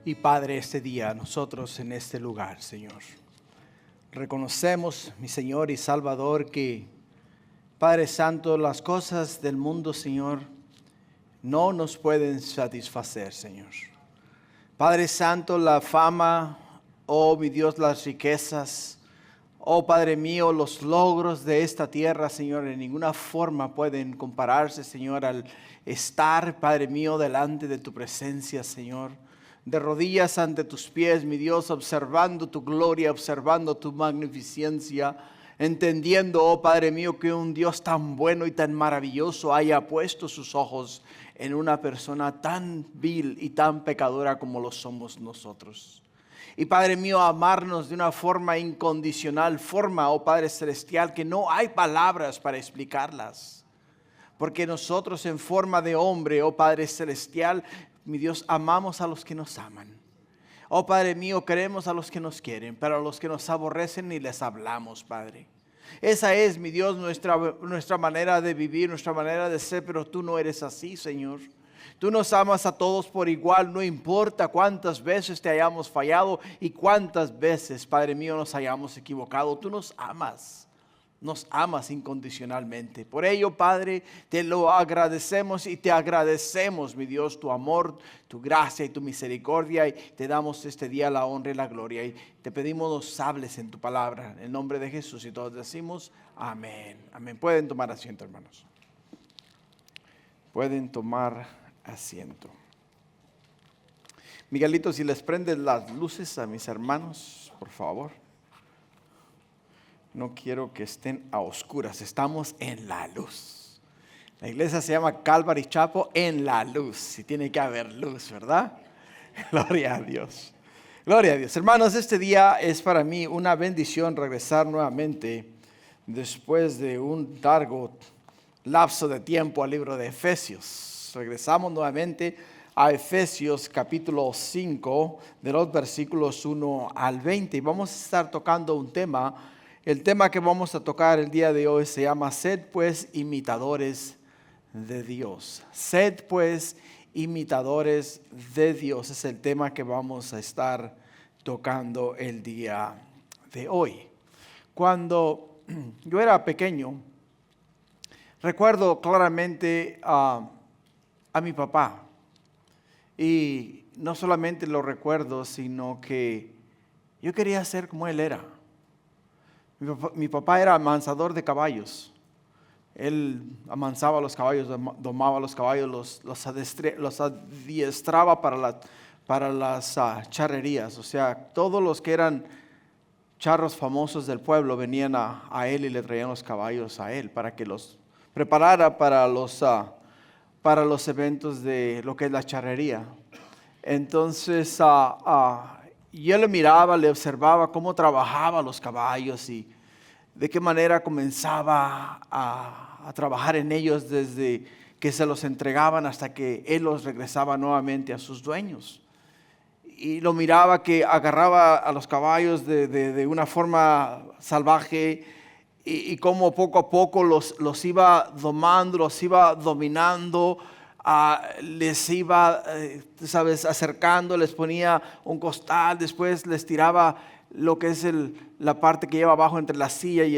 Y Padre, este día nosotros en este lugar, Señor, reconocemos, mi Señor y Salvador, que Padre Santo, las cosas del mundo, Señor, no nos pueden satisfacer, Señor. Padre Santo, la fama, oh mi Dios, las riquezas, oh Padre mío, los logros de esta tierra, Señor, en ninguna forma pueden compararse, Señor, al estar, Padre mío, delante de tu presencia, Señor. De rodillas ante tus pies, mi Dios, observando tu gloria, observando tu magnificencia, entendiendo, oh Padre mío, que un Dios tan bueno y tan maravilloso haya puesto sus ojos en una persona tan vil y tan pecadora como lo somos nosotros. Y Padre mío, amarnos de una forma incondicional, oh Padre celestial, que no hay palabras para explicarlas. Porque nosotros en forma de hombre, oh Padre celestial, mi Dios, amamos a los que nos aman. Oh Padre mío, queremos a los que nos quieren, pero a los que nos aborrecen ni les hablamos, Padre. Esa es, mi Dios, nuestra manera de vivir, nuestra manera de ser, pero tú no eres así, Señor. Tú nos amas a todos por igual, no importa cuántas veces te hayamos fallado y cuántas veces, Padre mío, nos hayamos equivocado. Tú nos amas incondicionalmente. Por ello, Padre, te lo agradecemos y te agradecemos, mi Dios, tu amor, tu gracia y tu misericordia, y te damos este día la honra y la gloria, y te pedimos nos hables en tu palabra, en el nombre de Jesús, y todos decimos amén, amén. Pueden tomar asiento, hermanos. Pueden tomar asiento. Miguelito, si les prendes las luces a mis hermanos, por favor. No quiero que estén a oscuras, estamos en la luz. La iglesia se llama Calvary Chapel en la luz, y tiene que haber luz, ¿verdad? Gloria a Dios. Gloria a Dios. Hermanos, este día es para mí una bendición regresar nuevamente después de un largo lapso de tiempo al libro de Efesios. Regresamos nuevamente a Efesios capítulo 5, de los versículos 1 al 20. Y vamos a estar tocando un tema. El tema que vamos a tocar el día de hoy se llama Sed pues imitadores de Dios. Sed pues imitadores de Dios. Es el tema que vamos a estar tocando el día de hoy. Cuando yo era pequeño, recuerdo claramente a mi papá. Y no solamente lo recuerdo, sino que yo quería ser como él era. Mi papá era amansador de caballos. Él amansaba los caballos, domaba los caballos, los adiestraba para las charrerías. O sea, todos los que eran charros famosos del pueblo venían a él y le traían los caballos a él para que los preparara para los eventos de lo que es la charrería. Entonces, yo le miraba, le observaba cómo trabajaba los caballos y de qué manera comenzaba a trabajar en ellos desde que se los entregaban hasta que él los regresaba nuevamente a sus dueños. Y lo miraba que agarraba a los caballos de una forma salvaje y cómo poco a poco los iba domando, los iba dominando. Les iba, acercando, les ponía un costal, después les tiraba lo que es la parte que lleva abajo entre la silla y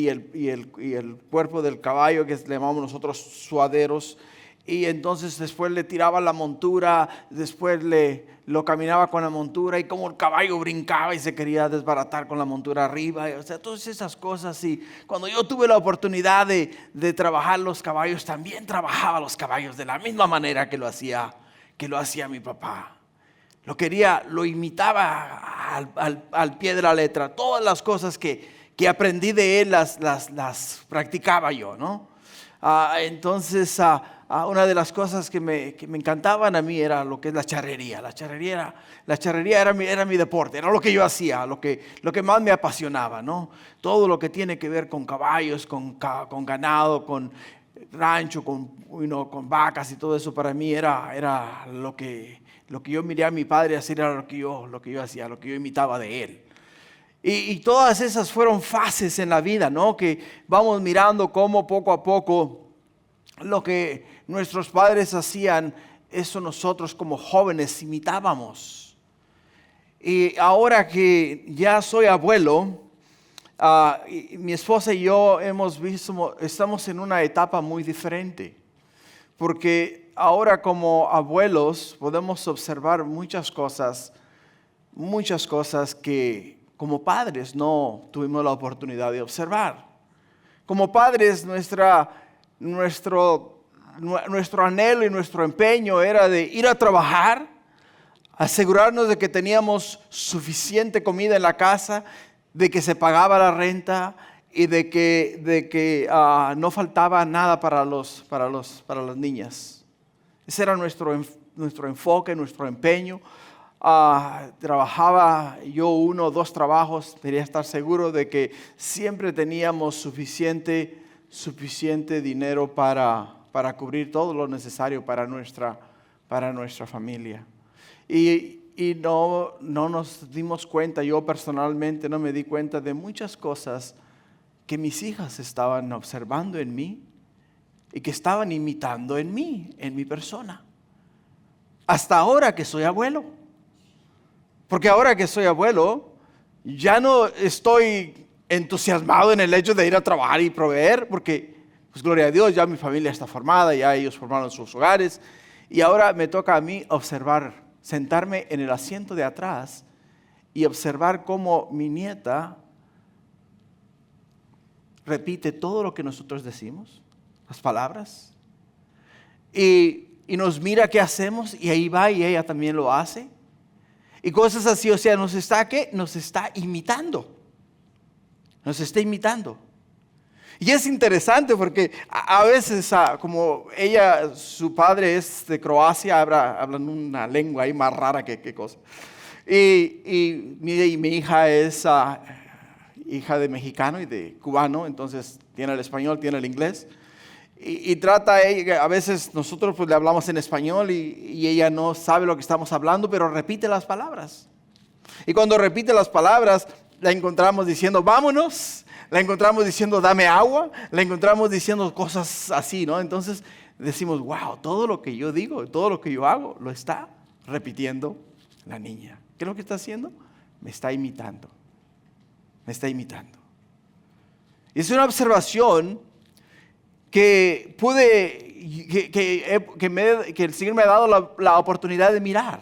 el cuerpo del caballo, que le llamamos nosotros suaderos. Y entonces después le tiraba la montura, después lo caminaba con la montura y como el caballo brincaba y se quería desbaratar con la montura arriba. O sea, todas esas cosas. Y cuando yo tuve la oportunidad de trabajar los caballos, también trabajaba los caballos de la misma manera que lo hacía mi papá. Lo imitaba al pie de la letra. Todas las cosas que aprendí de él las practicaba yo, ¿no? Entonces, una de las cosas que me encantaban a mí era lo que es la charrería. La charrería era mi deporte, era lo que yo hacía, lo que más me apasionaba, ¿no? Todo lo que tiene que ver con caballos, con ganado, con rancho, con vacas y todo eso, para mí era lo que yo miré a mi padre hacer, era lo que yo hacía, lo que yo imitaba de él. Y todas esas fueron fases en la vida, ¿no? Que vamos mirando cómo poco a poco lo que nuestros padres hacían eso nosotros como jóvenes imitábamos. Y ahora que ya soy abuelo, y mi esposa y yo estamos en una etapa muy diferente. Porque ahora como abuelos podemos observar muchas cosas que como padres no tuvimos la oportunidad de observar. Como padres nuestro anhelo y nuestro empeño era de ir a trabajar, asegurarnos de que teníamos suficiente comida en la casa, de que se pagaba la renta y de que no faltaba nada para las niñas. Ese era nuestro enfoque, nuestro empeño. Trabajaba yo 1 o 2 trabajos, quería estar seguro de que siempre teníamos suficiente dinero para cubrir todo lo necesario para nuestra familia. Y no nos dimos cuenta, yo personalmente no me di cuenta de muchas cosas que mis hijas estaban observando en mí y que estaban imitando en mí, en mi persona. Hasta ahora que soy abuelo. Porque ahora que soy abuelo, ya no estoy entusiasmado en el hecho de ir a trabajar y proveer, porque, pues gloria a Dios, ya mi familia está formada, ya ellos formaron sus hogares, y ahora me toca a mí observar, sentarme en el asiento de atrás y observar cómo mi nieta repite todo lo que nosotros decimos, las palabras, y nos mira qué hacemos, y ahí va y ella también lo hace. Y cosas así, o sea, nos está imitando. Nos está imitando. Y es interesante porque a veces, como su padre es de Croacia, hablan una lengua ahí más rara que cosa. Y mi hija es hija de mexicano y de cubano, entonces tiene el español, tiene el inglés. Y trata ella, a veces nosotros pues le hablamos en español y ella no sabe lo que estamos hablando, pero repite las palabras. Y cuando repite las palabras, la encontramos diciendo, vámonos, la encontramos diciendo, dame agua, la encontramos diciendo cosas así, ¿no? Entonces decimos, wow, todo lo que yo digo, todo lo que yo hago, lo está repitiendo la niña. ¿Qué es lo que está haciendo? Me está imitando. Me está imitando. Y es una observación que el Señor me ha dado la oportunidad de mirar.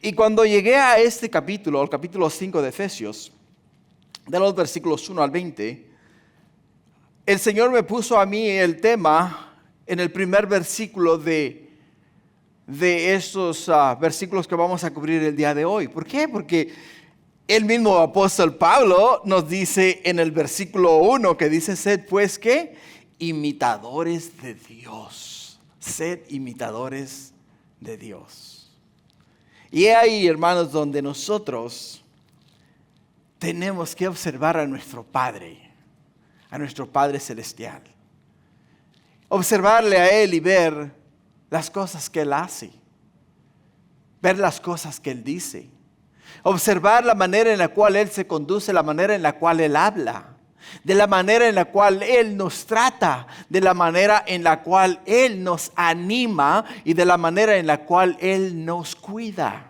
Y cuando llegué a este capítulo, el capítulo 5 de Efesios, de los versículos 1 al 20, el Señor me puso a mí el tema en el primer versículo de estos versículos que vamos a cubrir el día de hoy. ¿Por qué? Porque el mismo apóstol Pablo nos dice en el versículo 1 que dice, sed pues ¿qué? Imitadores de Dios. Sed imitadores de Dios. Y es ahí, hermanos, donde nosotros tenemos que observar a nuestro Padre Celestial. Observarle a Él y ver las cosas que Él hace. Ver las cosas que Él dice. Observar la manera en la cual Él se conduce, la manera en la cual Él habla. De la manera en la cual Él nos trata, de la manera en la cual Él nos anima y de la manera en la cual Él nos cuida.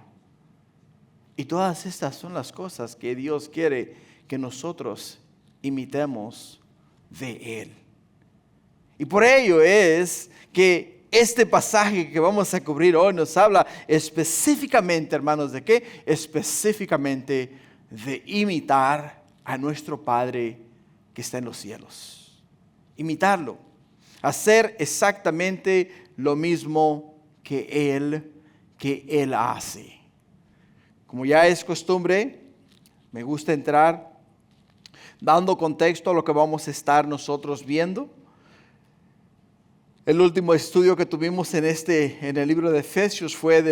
Y todas estas son las cosas que Dios quiere que nosotros imitemos de Él. Y por ello es que este pasaje que vamos a cubrir hoy nos habla específicamente, hermanos, ¿de qué? Específicamente de imitar a nuestro Padre que está en los cielos. Imitarlo. Hacer exactamente lo mismo que Él hace. Como ya es costumbre, me gusta entrar dando contexto a lo que vamos a estar nosotros viendo. El último estudio que tuvimos en el libro de Efesios fue en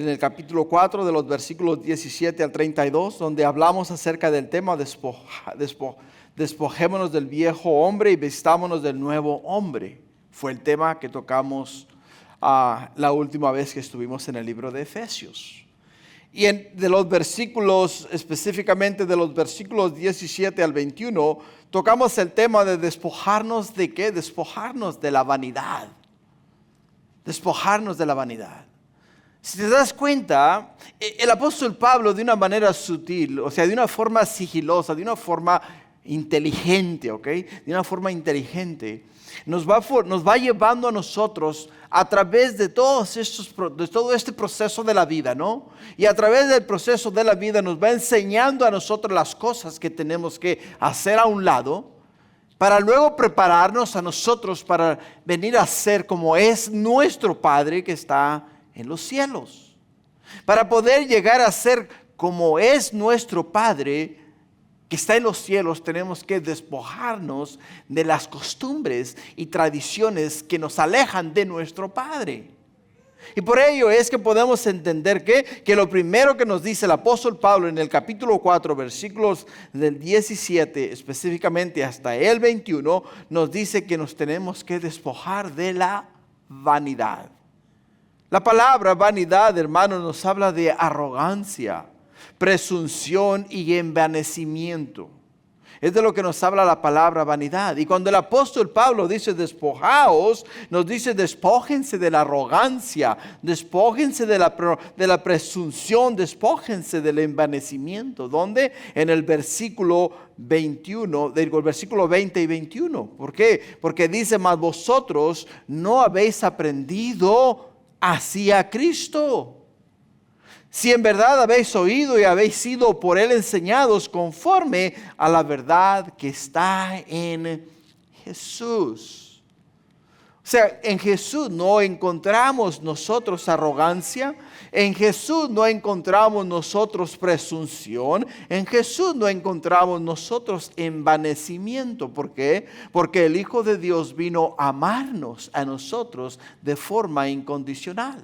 el capítulo 4, de los versículos 17 al 32, donde hablamos acerca del tema despojémonos del viejo hombre y vistámonos del nuevo hombre. Fue el tema que tocamos la última vez que estuvimos en el libro de Efesios. Y de los versículos, específicamente de los versículos 17 al 21, tocamos el tema de despojarnos de qué? Despojarnos de la vanidad. Despojarnos de la vanidad. Si te das cuenta, el apóstol Pablo de una manera sutil, o sea, de una forma sigilosa, de una forma inteligente, ¿ok? De una forma inteligente, nos va llevando a nosotros a través de todo este proceso de la vida, ¿no? Y a través del proceso de la vida nos va enseñando a nosotros las cosas que tenemos que hacer a un lado, para luego prepararnos a nosotros para venir a ser como es nuestro Padre que está en los cielos. Para poder llegar a ser como es nuestro Padre que está en los cielos, tenemos que despojarnos de las costumbres y tradiciones que nos alejan de nuestro Padre. Y por ello es que podemos entender que lo primero que nos dice el apóstol Pablo en el capítulo 4, versículos del 17 específicamente hasta el 21, nos dice que nos tenemos que despojar de la vanidad. La palabra vanidad, hermanos, nos habla de arrogancia, presunción y envanecimiento. Es de lo que nos habla la palabra vanidad. Y cuando el apóstol Pablo dice despojaos, nos dice despójense de la arrogancia, despójense de la presunción, despójense del envanecimiento. ¿Dónde? En el versículo 21, del versículo 20 y 21. ¿Por qué? Porque dice, mas vosotros no habéis aprendido así a Cristo. Si en verdad habéis oído y habéis sido por Él enseñados conforme a la verdad que está en Jesús. O sea, en Jesús no encontramos nosotros arrogancia, en Jesús no encontramos nosotros presunción, en Jesús no encontramos nosotros envanecimiento. ¿Por qué? Porque el Hijo de Dios vino a amarnos a nosotros de forma incondicional.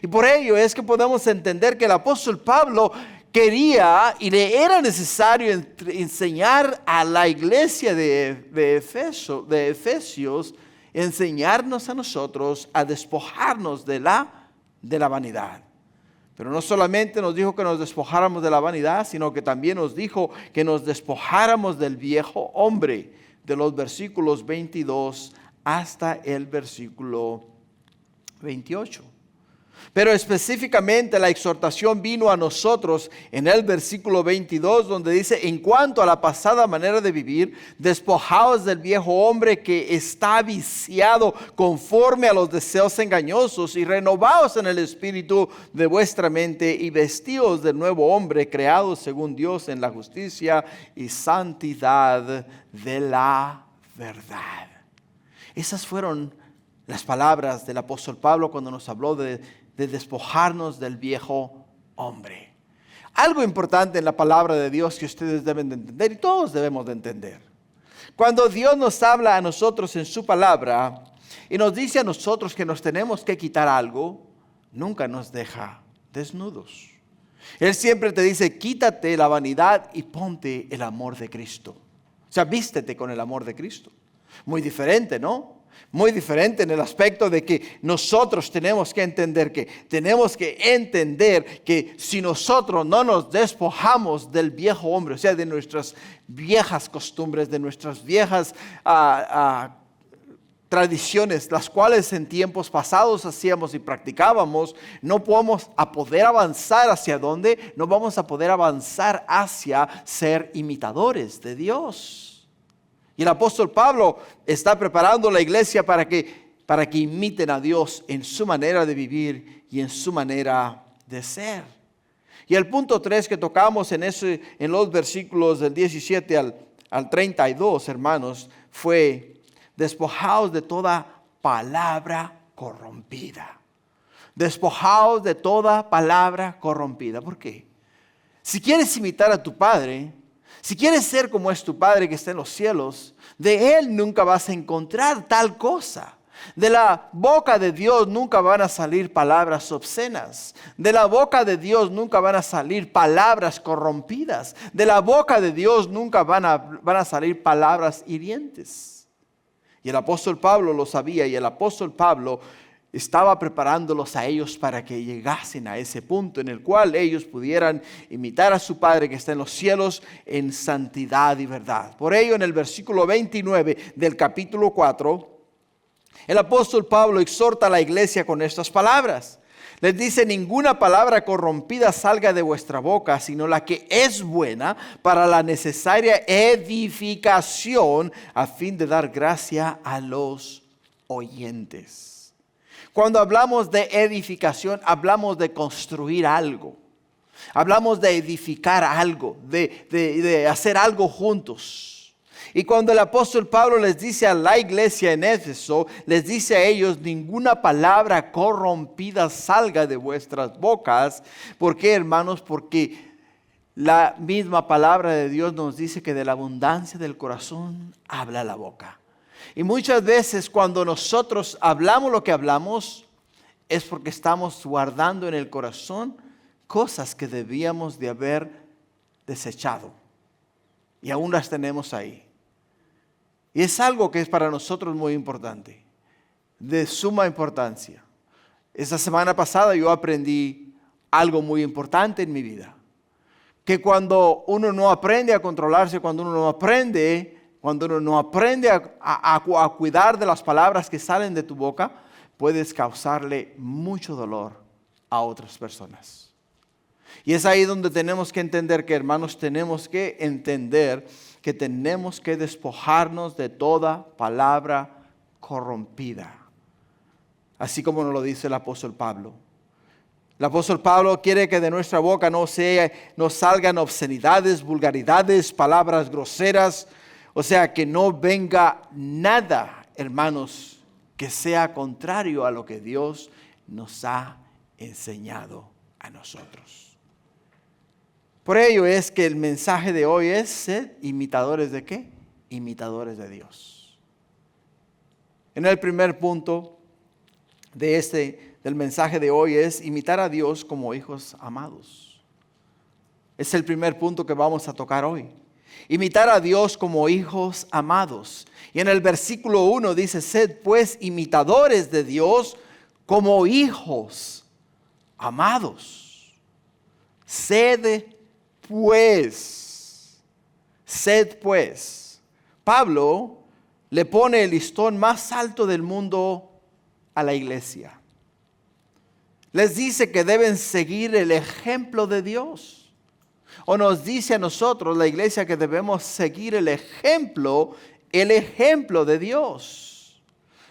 Y por ello es que podemos entender que el apóstol Pablo quería y le era necesario enseñar a la iglesia de Efesios, enseñarnos a nosotros a despojarnos de la vanidad. Pero no solamente nos dijo que nos despojáramos de la vanidad, sino que también nos dijo que nos despojáramos del viejo hombre, de los versículos 22 hasta el versículo 28. Pero específicamente la exhortación vino a nosotros en el versículo 22, donde dice, en cuanto a la pasada manera de vivir, despojaos del viejo hombre que está viciado conforme a los deseos engañosos y renovaos en el espíritu de vuestra mente y vestíos del nuevo hombre creado según Dios en la justicia y santidad de la verdad. Esas fueron las palabras del apóstol Pablo cuando nos habló de despojarnos del viejo hombre. Algo importante en la palabra de Dios que ustedes deben de entender y todos debemos de entender. Cuando Dios nos habla a nosotros en su palabra y nos dice a nosotros que nos tenemos que quitar algo, nunca nos deja desnudos. Él siempre te dice, quítate la vanidad y ponte el amor de Cristo. O sea, vístete con el amor de Cristo. Muy diferente, ¿no? Muy diferente en el aspecto de que nosotros tenemos que entender que si nosotros no nos despojamos del viejo hombre, o sea, de nuestras viejas costumbres, de nuestras viejas tradiciones, las cuales en tiempos pasados hacíamos y practicábamos, no vamos a poder avanzar hacia dónde, no vamos a poder avanzar hacia ser imitadores de Dios. Y el apóstol Pablo está preparando la iglesia para que imiten a Dios en su manera de vivir y en su manera de ser. Y el punto 3 que tocamos en los versículos del 17 al 32, hermanos, fue despojaos de toda palabra corrompida. Despojaos de toda palabra corrompida. ¿Por qué? Si quieres imitar a tu Padre, si quieres ser como es tu Padre que está en los cielos, de Él nunca vas a encontrar tal cosa. De la boca de Dios nunca van a salir palabras obscenas. De la boca de Dios nunca van a salir palabras corrompidas. De la boca de Dios nunca van a salir palabras hirientes. Y el apóstol Pablo lo sabía, y el apóstol Pablo estaba preparándolos a ellos para que llegasen a ese punto en el cual ellos pudieran imitar a su Padre que está en los cielos en santidad y verdad. Por ello, en el versículo 29 del capítulo 4, El apóstol Pablo exhorta a la iglesia con estas palabras. Les dice: ninguna palabra corrompida salga de vuestra boca, sino la que es buena para la necesaria edificación, a fin de dar gracia a los oyentes. Cuando hablamos de edificación, hablamos de construir algo. Hablamos de edificar algo, de hacer algo juntos. Y cuando el apóstol Pablo les dice a la iglesia en Éfeso, les dice a ellos: ninguna palabra corrompida salga de vuestras bocas. ¿Por qué, hermanos? Porque la misma palabra de Dios nos dice que de la abundancia del corazón habla la boca. Y muchas veces cuando nosotros hablamos lo que hablamos, es porque estamos guardando en el corazón cosas que debíamos de haber desechado. Y aún las tenemos ahí. Y es algo que es para nosotros muy importante, de suma importancia. Esta semana pasada yo aprendí algo muy importante en mi vida. Que cuando uno no aprende a controlarse, cuando uno no aprende a cuidar de las palabras que salen de tu boca, puedes causarle mucho dolor a otras personas. Y es ahí donde tenemos que entender que, hermanos, tenemos que entender que tenemos que despojarnos de toda palabra corrompida. Así como nos lo dice el apóstol Pablo. El apóstol Pablo quiere que de nuestra boca no salgan obscenidades, vulgaridades, palabras groseras. O sea, que no venga nada, hermanos, que sea contrario a lo que Dios nos ha enseñado a nosotros. Por ello es que el mensaje de hoy es: ser imitadores ¿de qué? Imitadores de Dios. En el primer punto del mensaje de hoy es imitar a Dios como hijos amados. Es el primer punto que vamos a tocar hoy. Imitar a Dios como hijos amados. Y en el versículo 1 dice: sed pues imitadores de Dios como hijos amados. Sed pues. Pablo le pone el listón más alto del mundo a la iglesia. Les dice que deben seguir el ejemplo de Dios. O nos dice a nosotros, la iglesia, que debemos seguir el ejemplo de Dios.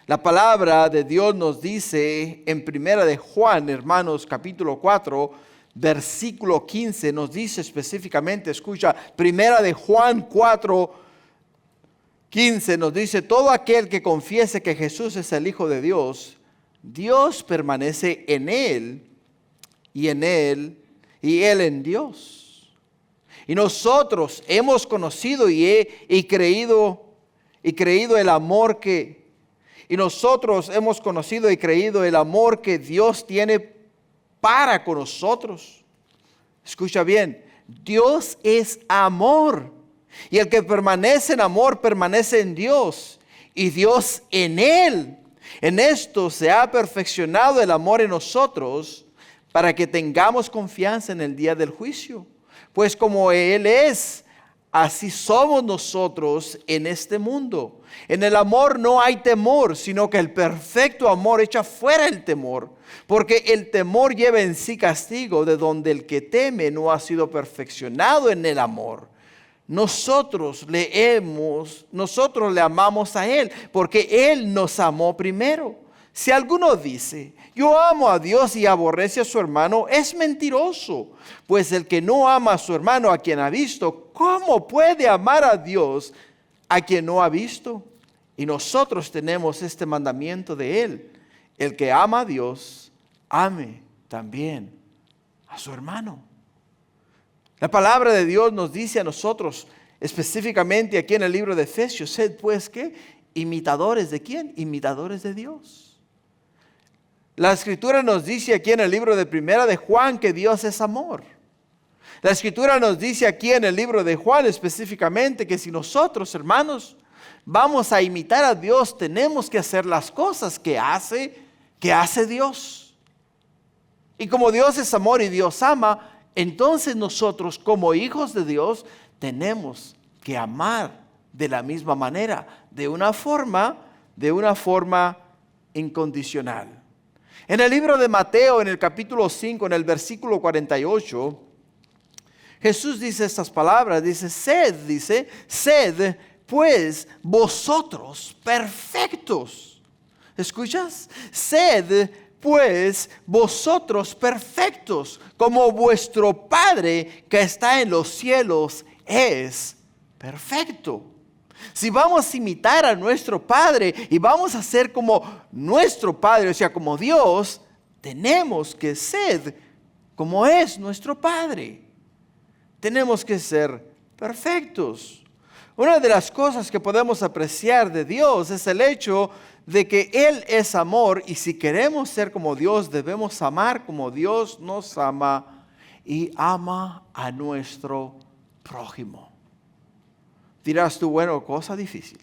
La palabra de Dios nos dice en Primera de Juan, hermanos, capítulo 4, versículo 15, nos dice específicamente, escucha, Primera de Juan 4, 15 nos dice: todo aquel que confiese que Jesús es el Hijo de Dios, Dios permanece en él y él en Dios. Y nosotros hemos conocido y creído el amor que Dios tiene para con nosotros. Escucha bien, Dios es amor, y el que permanece en amor permanece en Dios, y Dios en él. En esto se ha perfeccionado el amor en nosotros, para que tengamos confianza en el día del juicio. Pues como Él es, así somos nosotros en este mundo. En el amor no hay temor, sino que el perfecto amor echa fuera el temor, porque el temor lleva en sí castigo, de donde el que teme no ha sido perfeccionado en el amor. Nosotros le amamos a Él, porque Él nos amó primero. Si alguno dice: yo amo a Dios y aborrece a su hermano, es mentiroso. Pues el que no ama a su hermano a quien ha visto, ¿cómo puede amar a Dios a quien no ha visto? Y nosotros tenemos este mandamiento de Él: el que ama a Dios, ame también a su hermano. La palabra de Dios nos dice a nosotros, específicamente aquí en el libro de Efesios: sed pues ¿qué? Imitadores ¿de quién? Imitadores de Dios. La Escritura nos dice aquí en el libro de Primera de Juan que Dios es amor. La Escritura nos dice aquí en el libro de Juan específicamente que si nosotros, hermanos, vamos a imitar a Dios, tenemos que hacer las cosas que hace Dios. Y como Dios es amor y Dios ama, entonces nosotros como hijos de Dios tenemos que amar de la misma manera, de una forma incondicional. En el libro de Mateo, en el capítulo 5, en el versículo 48, Jesús dice estas palabras, sed pues vosotros perfectos. ¿Escuchas? Sed pues vosotros perfectos, como vuestro Padre que está en los cielos es perfecto. Si vamos a imitar a nuestro Padre y vamos a ser como nuestro Padre, o sea, como Dios, tenemos que ser como es nuestro Padre. Tenemos que ser perfectos. Una de las cosas que podemos apreciar de Dios es el hecho de que Él es amor, y si queremos ser como Dios, debemos amar como Dios nos ama y ama a nuestro prójimo. Dirás tú, bueno, cosa difícil.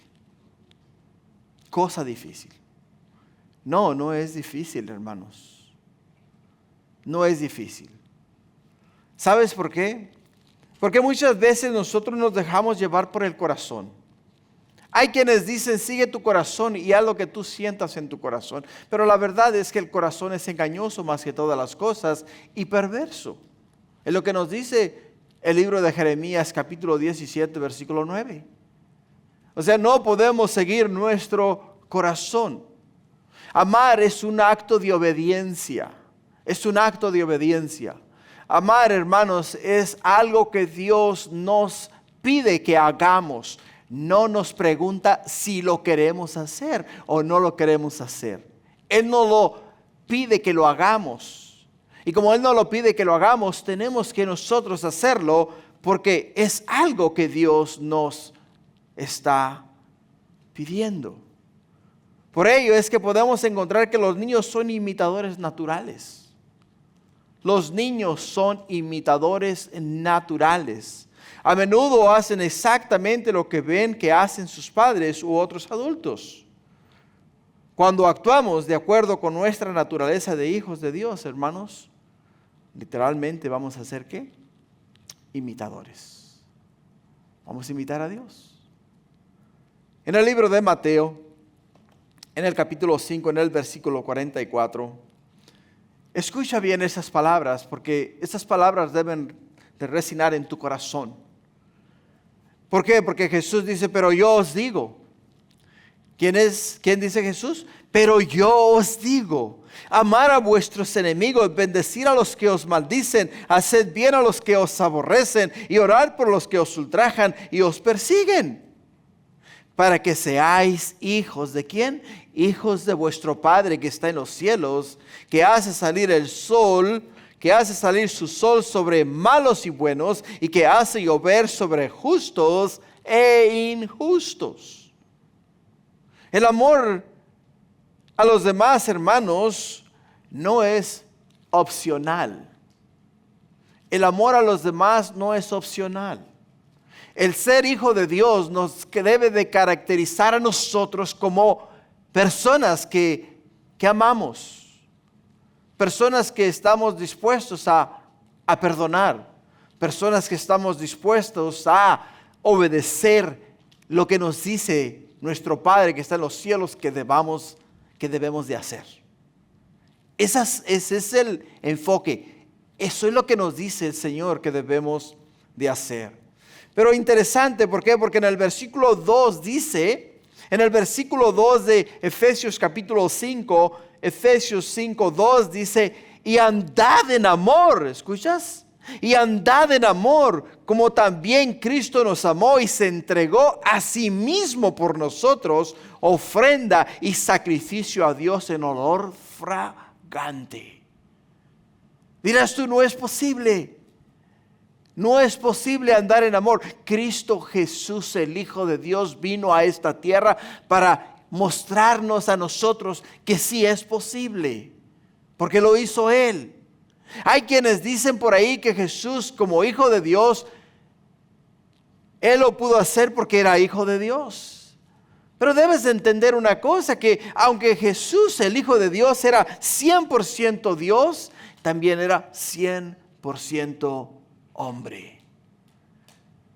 Cosa difícil. No, no es difícil, hermanos. No es difícil. ¿Sabes por qué? Porque muchas veces nosotros nos dejamos llevar por el corazón. Hay quienes dicen, sigue tu corazón y haz lo que tú sientas en tu corazón. Pero la verdad es que el corazón es engañoso más que todas las cosas y perverso. Es lo que nos dice el libro de Jeremías capítulo 17, versículo 9. O sea, no podemos seguir nuestro corazón. Amar es un acto de obediencia. Es un acto de obediencia. Amar, hermanos, es algo que Dios nos pide que hagamos. No nos pregunta si lo queremos hacer o no lo queremos hacer. Él no lo pide que lo hagamos. Y como Él no lo pide que lo hagamos, tenemos que nosotros hacerlo porque es algo que Dios nos está pidiendo. Por ello es que podemos encontrar que los niños son imitadores naturales. Los niños son imitadores naturales. A menudo hacen exactamente lo que ven que hacen sus padres u otros adultos. Cuando actuamos de acuerdo con nuestra naturaleza de hijos de Dios, hermanos, literalmente vamos a ser ¿qué? Imitadores. Vamos a imitar a Dios. En el libro de Mateo, en el capítulo 5, en el versículo 44, escucha bien esas palabras, porque esas palabras deben de resonar en tu corazón. ¿Por qué? Porque Jesús dice, pero yo os digo. ¿Quién dice Jesús? Pero yo os digo, amar a vuestros enemigos, bendecir a los que os maldicen, haced bien a los que os aborrecen y orad por los que os ultrajan y os persiguen. Para que seáis hijos ¿de quién? Hijos de vuestro Padre que está en los cielos, que hace salir el sol, que hace salir su sol sobre malos y buenos, y que hace llover sobre justos e injustos. El amor a los demás, hermanos, no es opcional. El amor a los demás no es opcional. El ser hijo de Dios nos debe de caracterizar a nosotros como personas que amamos. Personas que estamos dispuestos a perdonar. Personas que estamos dispuestos a obedecer lo que nos dice nuestro Padre que está en los cielos que debemos de hacer. Ese es el enfoque. Eso es lo que nos dice el Señor que debemos de hacer. Pero interesante, ¿por qué? Porque en el versículo 2 dice, en el versículo 2 de Efesios capítulo 5, Efesios 5, 2 dice, y andad en amor, ¿escuchas? Y andad en amor, como también Cristo nos amó y se entregó a sí mismo por nosotros, ofrenda y sacrificio a Dios en olor fragante. Dirás tú, no es posible. No es posible andar en amor. Cristo Jesús, el Hijo de Dios, vino a esta tierra para mostrarnos a nosotros que sí es posible, porque lo hizo Él. Hay quienes dicen por ahí que Jesús, como Hijo de Dios, Él lo pudo hacer porque era Hijo de Dios. Pero debes de entender una cosa, que aunque Jesús, el Hijo de Dios, era 100% Dios, también era 100% hombre.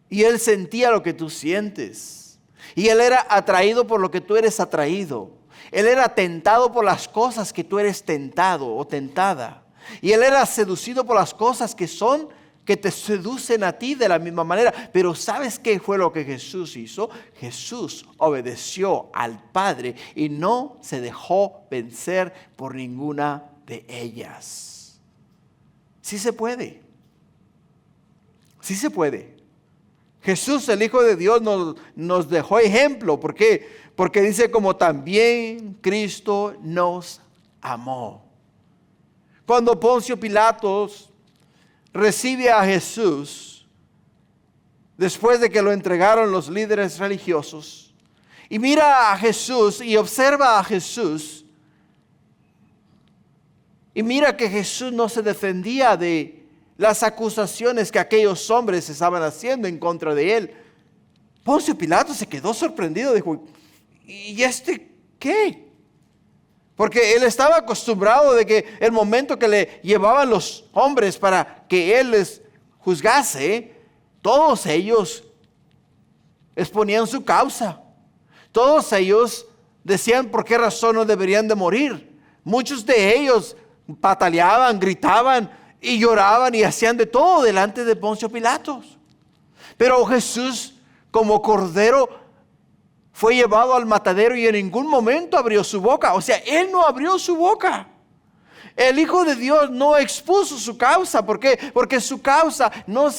Y Él sentía lo que tú sientes. Y Él era atraído por lo que tú eres atraído. Él era tentado por las cosas que tú eres tentado o tentada. Y Él era seducido por las cosas que te seducen a ti de la misma manera. Pero ¿sabes qué fue lo que Jesús hizo? Jesús obedeció al Padre y no se dejó vencer por ninguna de ellas. Sí se puede. Sí se puede. Jesús, el Hijo de Dios, nos dejó ejemplo. ¿Por qué? Porque dice, como también Cristo nos amó. Cuando Poncio Pilatos recibe a Jesús, después de que lo entregaron los líderes religiosos, y mira a Jesús y observa a Jesús, y mira que Jesús no se defendía de las acusaciones que aquellos hombres estaban haciendo en contra de él. Poncio Pilato se quedó sorprendido, dijo, ¿y este qué? Porque él estaba acostumbrado de que el momento que le llevaban los hombres para que él les juzgase, todos ellos exponían su causa. Todos ellos decían por qué razón no deberían de morir. Muchos de ellos pataleaban, gritaban y lloraban y hacían de todo delante de Poncio Pilatos. Pero Jesús, como cordero, fue llevado al matadero y en ningún momento abrió su boca. O sea, Él no abrió su boca. El Hijo de Dios no expuso su causa. ¿Por qué? Porque su causa no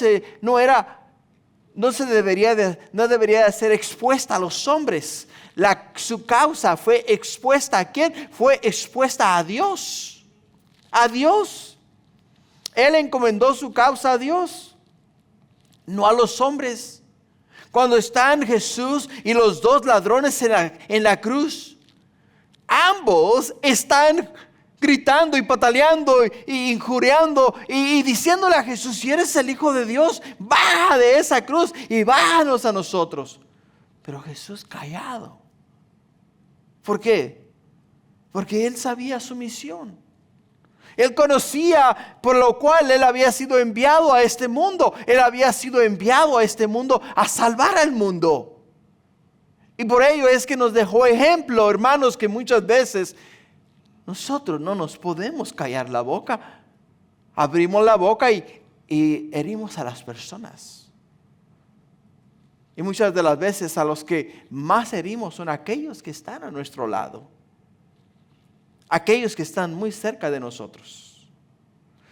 debería de ser expuesta a los hombres. Su causa fue expuesta ¿a quién? Fue expuesta a Dios. A Dios. Él encomendó su causa a Dios, no a los hombres. Cuando están Jesús y los dos ladrones en la cruz, ambos están gritando y pataleando y injuriando y diciéndole a Jesús, si eres el Hijo de Dios, baja de esa cruz y bájanos a nosotros. Pero Jesús callado. ¿Por qué? Porque Él sabía su misión. Él conocía por lo cual Él había sido enviado a este mundo. Él había sido enviado a este mundo a salvar al mundo. Y por ello es que nos dejó ejemplo, hermanos, que muchas veces nosotros no nos podemos callar la boca. Abrimos la boca y herimos a las personas. Y muchas de las veces a los que más herimos son aquellos que están a nuestro lado. Aquellos que están muy cerca de nosotros.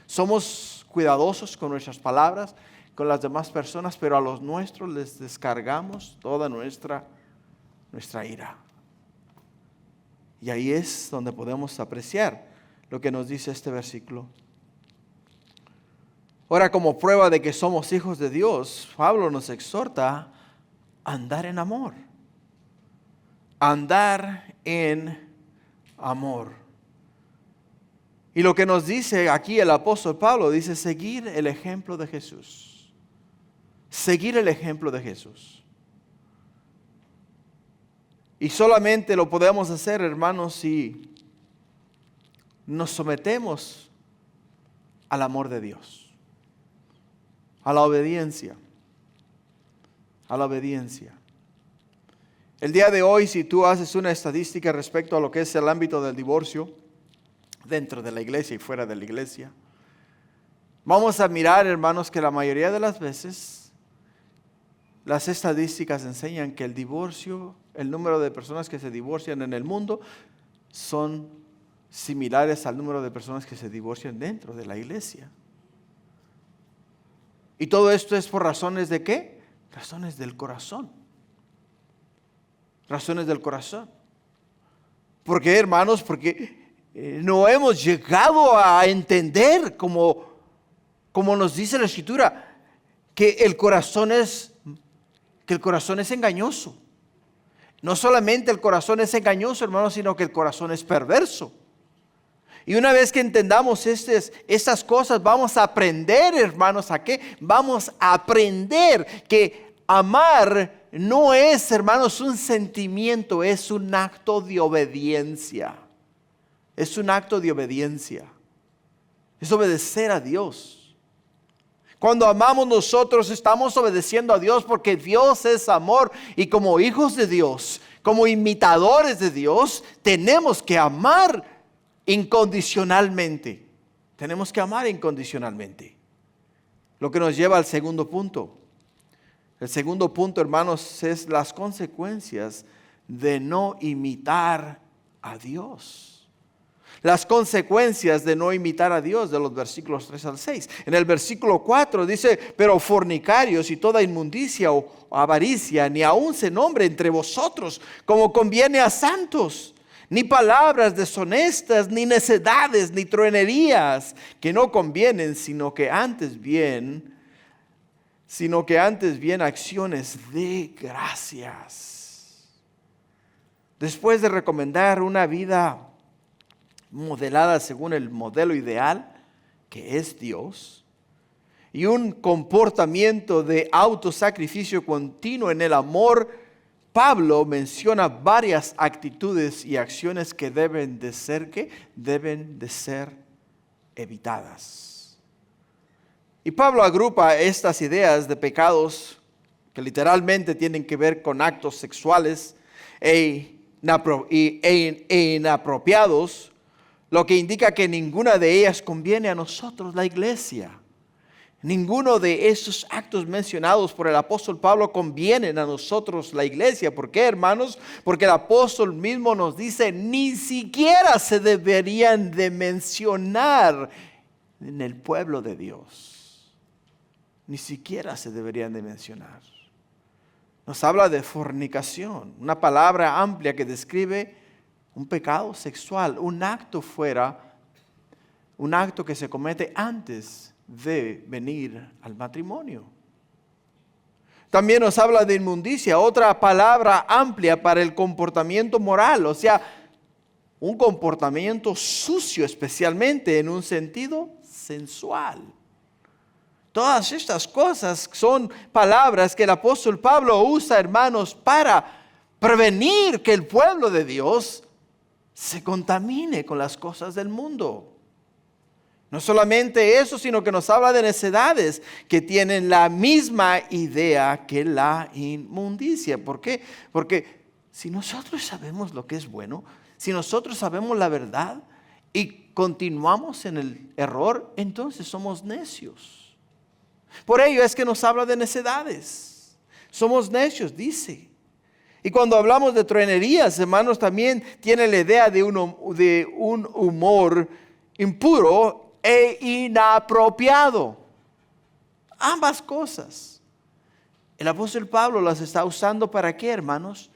Somos cuidadosos con nuestras palabras, con las demás personas, pero a los nuestros les descargamos toda nuestra ira. Y ahí es donde podemos apreciar lo que nos dice este versículo. Ahora, como prueba de que somos hijos de Dios, Pablo nos exhorta a andar en amor. Andar en amor. Y lo que nos dice aquí el apóstol Pablo, dice seguir el ejemplo de Jesús. Seguir el ejemplo de Jesús. Y solamente lo podemos hacer, hermanos, si nos sometemos al amor de Dios. A la obediencia. A la obediencia. El día de hoy, si tú haces una estadística respecto a lo que es el ámbito del divorcio, dentro de la iglesia y fuera de la iglesia, vamos a mirar, hermanos, que la mayoría de las veces las estadísticas enseñan que el divorcio, el número de personas que se divorcian en el mundo son similares al número de personas que se divorcian dentro de la iglesia. Y todo esto es por razones de ¿qué? Razones del corazón. Razones del corazón. ¿Por qué, hermanos? Porque no hemos llegado a entender, como nos dice la Escritura, que el corazón es engañoso. No solamente el corazón es engañoso, hermanos, sino que el corazón es perverso. Y una vez que entendamos estas cosas, vamos a aprender, hermanos, ¿a qué? Vamos a aprender que amar no es, hermanos, un sentimiento, es un acto de obediencia. Es un acto de obediencia. Es obedecer a Dios. Cuando amamos nosotros estamos obedeciendo a Dios porque Dios es amor. Y como hijos de Dios, como imitadores de Dios, tenemos que amar incondicionalmente. Tenemos que amar incondicionalmente. Lo que nos lleva al segundo punto. El segundo punto, hermanos, es las consecuencias de no imitar a Dios. Las consecuencias de no imitar a Dios, de los versículos 3 al 6. En el versículo 4 dice, pero fornicarios y toda inmundicia o avaricia, ni aun se nombre entre vosotros como conviene a santos, ni palabras deshonestas, ni necedades, ni truenerías, que no convienen, sino que antes bien acciones de gracias. Después de recomendar una vida modelada según el modelo ideal, que es Dios, y un comportamiento de autosacrificio continuo en el amor, Pablo menciona varias actitudes y acciones que deben de ser evitadas. Y Pablo agrupa estas ideas de pecados que literalmente tienen que ver con actos sexuales e inapropiados, lo que indica que ninguna de ellas conviene a nosotros, la iglesia. Ninguno de esos actos mencionados por el apóstol Pablo convienen a nosotros, la iglesia. ¿Por qué, hermanos? Porque el apóstol mismo nos dice, ni siquiera se deberían de mencionar en el pueblo de Dios. Ni siquiera se deberían de mencionar. Nos habla de fornicación, una palabra amplia que describe un pecado sexual, un acto que se comete antes de venir al matrimonio. También nos habla de inmundicia, otra palabra amplia para el comportamiento moral, o sea, un comportamiento sucio, especialmente en un sentido sensual. Todas estas cosas son palabras que el apóstol Pablo usa, hermanos, para prevenir que el pueblo de Dios se contamine con las cosas del mundo. No solamente eso, sino que nos habla de necedades que tienen la misma idea que la inmundicia. ¿Por qué? Porque si nosotros sabemos lo que es bueno, si nosotros sabemos la verdad y continuamos en el error, entonces somos necios. Por ello es que nos habla de necedades. Somos necios, dice. Y cuando hablamos de truenerías, hermanos, también tiene la idea de un humor impuro e inapropiado. Ambas cosas. El apóstol Pablo las está usando ¿para qué, hermanos?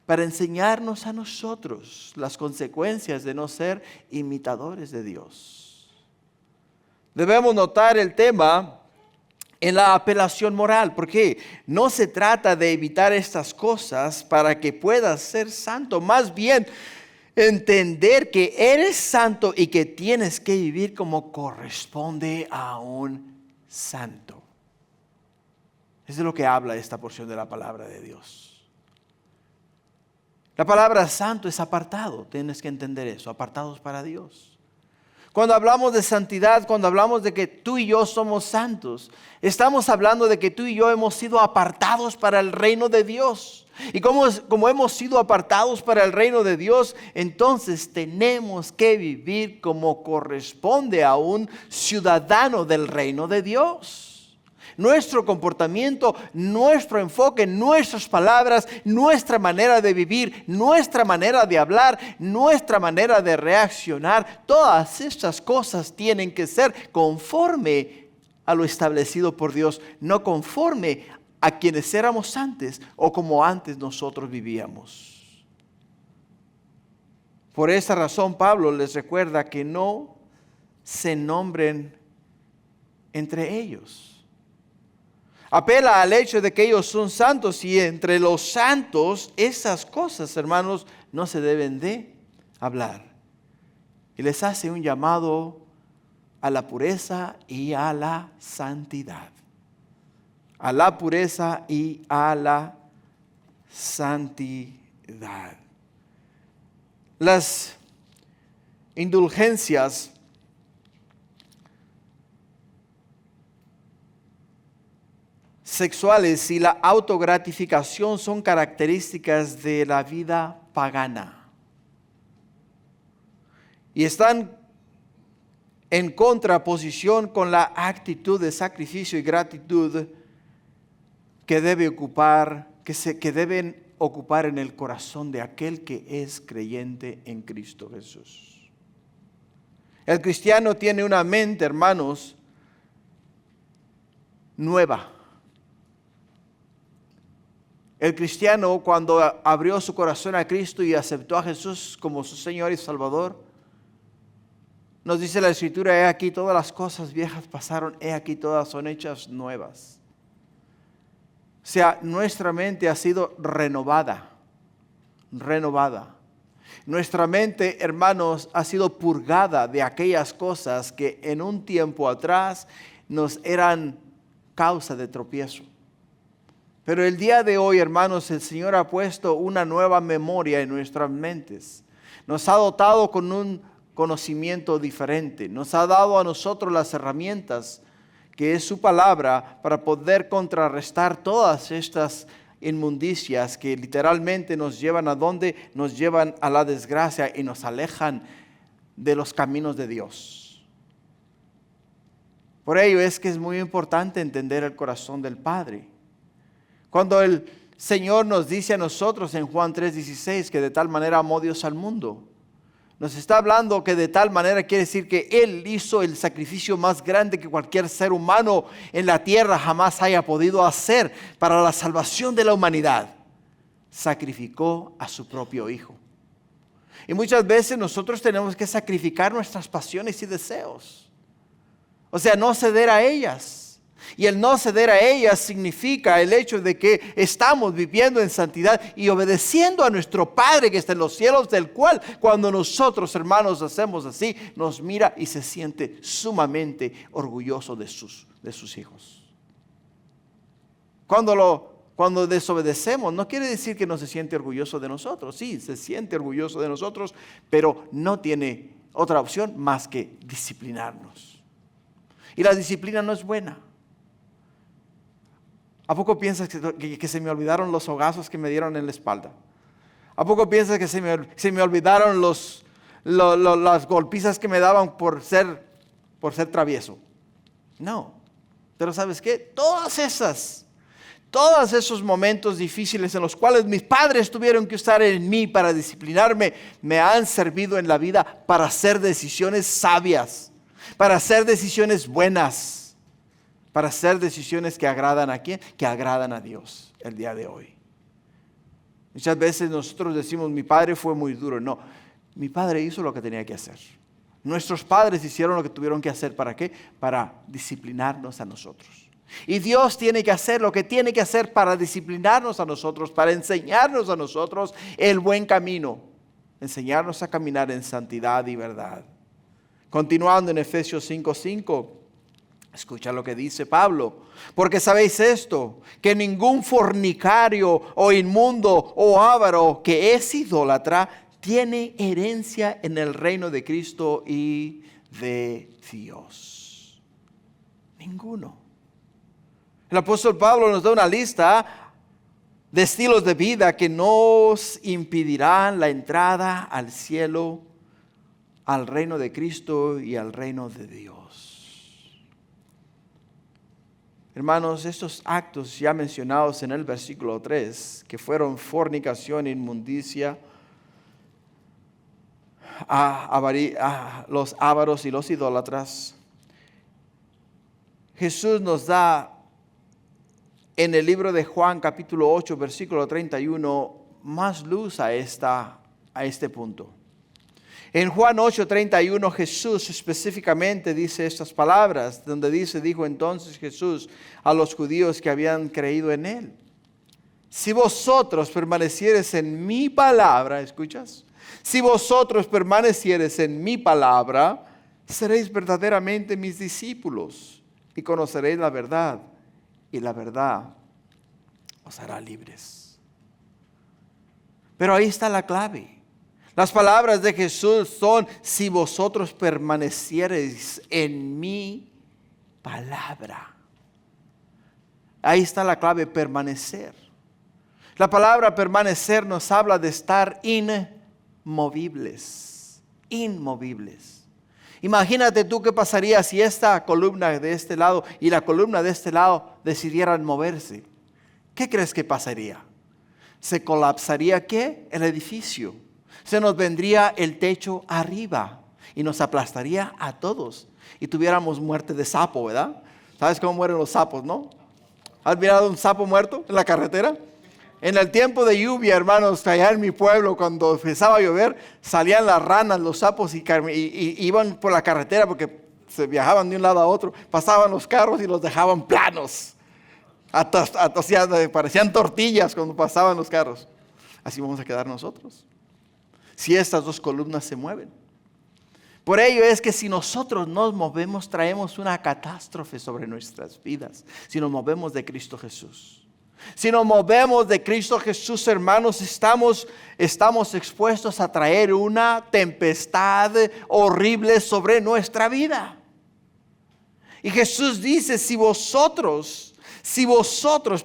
Para enseñarnos a nosotros las consecuencias de no ser imitadores de Dios. Debemos notar el tema en la apelación moral, porque no se trata de evitar estas cosas para que puedas ser santo, más bien entender que eres santo y que tienes que vivir como corresponde a un santo. Es de lo que habla esta porción de la palabra de Dios. La palabra santo es apartado, tienes que entender eso, apartados para Dios. Cuando hablamos de santidad, cuando hablamos de que tú y yo somos santos, estamos hablando de que tú y yo hemos sido apartados para el reino de Dios. Y como hemos sido apartados para el reino de Dios, entonces tenemos que vivir como corresponde a un ciudadano del reino de Dios. Nuestro comportamiento, nuestro enfoque, nuestras palabras, nuestra manera de vivir, nuestra manera de hablar, nuestra manera de reaccionar, todas estas cosas tienen que ser conforme a lo establecido por Dios, no conforme a quienes éramos antes o como antes nosotros vivíamos. Por esa razón Pablo les recuerda que no se nombren entre ellos. Apela al hecho de que ellos son santos y entre los santos esas cosas, hermanos, no se deben de hablar. Y les hace un llamado a la pureza y a la santidad. A la pureza y a la santidad. Las indulgencias sexuales y la autogratificación son características de la vida pagana. Y están en contraposición con la actitud de sacrificio y gratitud que deben ocupar en el corazón de aquel que es creyente en Cristo Jesús. El cristiano tiene una mente, hermanos, nueva. El cristiano, cuando abrió su corazón a Cristo y aceptó a Jesús como su Señor y Salvador, nos dice la Escritura: he aquí todas las cosas viejas pasaron, he aquí todas son hechas nuevas. O sea, nuestra mente ha sido renovada. Nuestra mente, hermanos, ha sido purgada de aquellas cosas que en un tiempo atrás nos eran causa de tropiezo. Pero el día de hoy, hermanos, el Señor ha puesto una nueva memoria en nuestras mentes. Nos ha dotado con un conocimiento diferente. Nos ha dado a nosotros las herramientas, que es su palabra, para poder contrarrestar todas estas inmundicias que literalmente nos llevan a donde nos llevan a la desgracia y nos alejan de los caminos de Dios. Por ello es que es muy importante entender el corazón del Padre. Cuando el Señor nos dice a nosotros en Juan 3:16 que de tal manera amó Dios al mundo, nos está hablando que de tal manera quiere decir que Él hizo el sacrificio más grande que cualquier ser humano en la tierra jamás haya podido hacer para la salvación de la humanidad. Sacrificó a su propio Hijo. Y muchas veces nosotros tenemos que sacrificar nuestras pasiones y deseos. O sea, no ceder a ellas. Y el no ceder a ellas significa el hecho de que estamos viviendo en santidad y obedeciendo a nuestro Padre que está en los cielos, del cual cuando nosotros, hermanos, hacemos así, nos mira y se siente sumamente orgulloso de sus hijos. Cuando desobedecemos, no quiere decir que no se siente orgulloso de nosotros. Sí, se siente orgulloso de nosotros, pero no tiene otra opción más que disciplinarnos. Y la disciplina no es buena. ¿A poco piensas que se me olvidaron los hogazos que me dieron en la espalda? ¿A poco piensas que se me olvidaron las golpizas que me daban por ser travieso? No. Pero ¿sabes qué? Todos esos momentos difíciles en los cuales mis padres tuvieron que usar en mí para disciplinarme, me han servido en la vida para hacer decisiones sabias, para hacer decisiones buenas, para hacer decisiones que agradan ¿a quién? Que agradan a Dios el día de hoy. Muchas veces nosotros decimos, mi padre fue muy duro. No, mi padre hizo lo que tenía que hacer. Nuestros padres hicieron lo que tuvieron que hacer. ¿Para qué? Para disciplinarnos a nosotros. Y Dios tiene que hacer lo que tiene que hacer para disciplinarnos a nosotros, para enseñarnos a nosotros el buen camino, enseñarnos a caminar en santidad y verdad. Continuando en Efesios 5:5. Escucha lo que dice Pablo. Porque sabéis esto, que ningún fornicario o inmundo o avaro que es idólatra tiene herencia en el reino de Cristo y de Dios. Ninguno. El apóstol Pablo nos da una lista de estilos de vida que nos impedirán la entrada al cielo, al reino de Cristo y al reino de Dios. Hermanos, estos actos ya mencionados en el versículo 3, que fueron fornicación, inmundicia, a los ávaros y los idólatras, Jesús nos da en el libro de Juan capítulo 8 versículo 31 más luz a este punto. En Juan 8:31 Jesús específicamente dice estas palabras, donde dijo entonces Jesús a los judíos que habían creído en Él: si vosotros permaneciereis en mi palabra, ¿escuchas? Si vosotros permaneciereis en mi palabra, seréis verdaderamente mis discípulos y conoceréis la verdad, y la verdad os hará libres. Pero ahí está la clave. Las palabras de Jesús son: si vosotros permaneciereis en mi palabra. Ahí está la clave, permanecer. La palabra permanecer nos habla de estar inmovibles. Inmovibles. Imagínate tú qué pasaría si esta columna de este lado y la columna de este lado decidieran moverse. ¿Qué crees que pasaría? ¿Se colapsaría qué? El edificio. Se nos vendría el techo arriba y nos aplastaría a todos. Y tuviéramos muerte de sapo, ¿verdad? ¿Sabes cómo mueren los sapos, no? ¿Has mirado un sapo muerto en la carretera? En el tiempo de lluvia, hermanos, allá en mi pueblo, cuando empezaba a llover, salían las ranas, los sapos y iban por la carretera porque se viajaban de un lado a otro, pasaban los carros y los dejaban planos. Parecían tortillas cuando pasaban los carros. Así vamos a quedar nosotros, si estas dos columnas se mueven. Por ello es que si nosotros nos movemos, traemos una catástrofe sobre nuestras vidas. Si nos movemos de Cristo Jesús. Si nos movemos de Cristo Jesús, hermanos, estamos expuestos a traer una tempestad horrible sobre nuestra vida. Y Jesús dice, si vosotros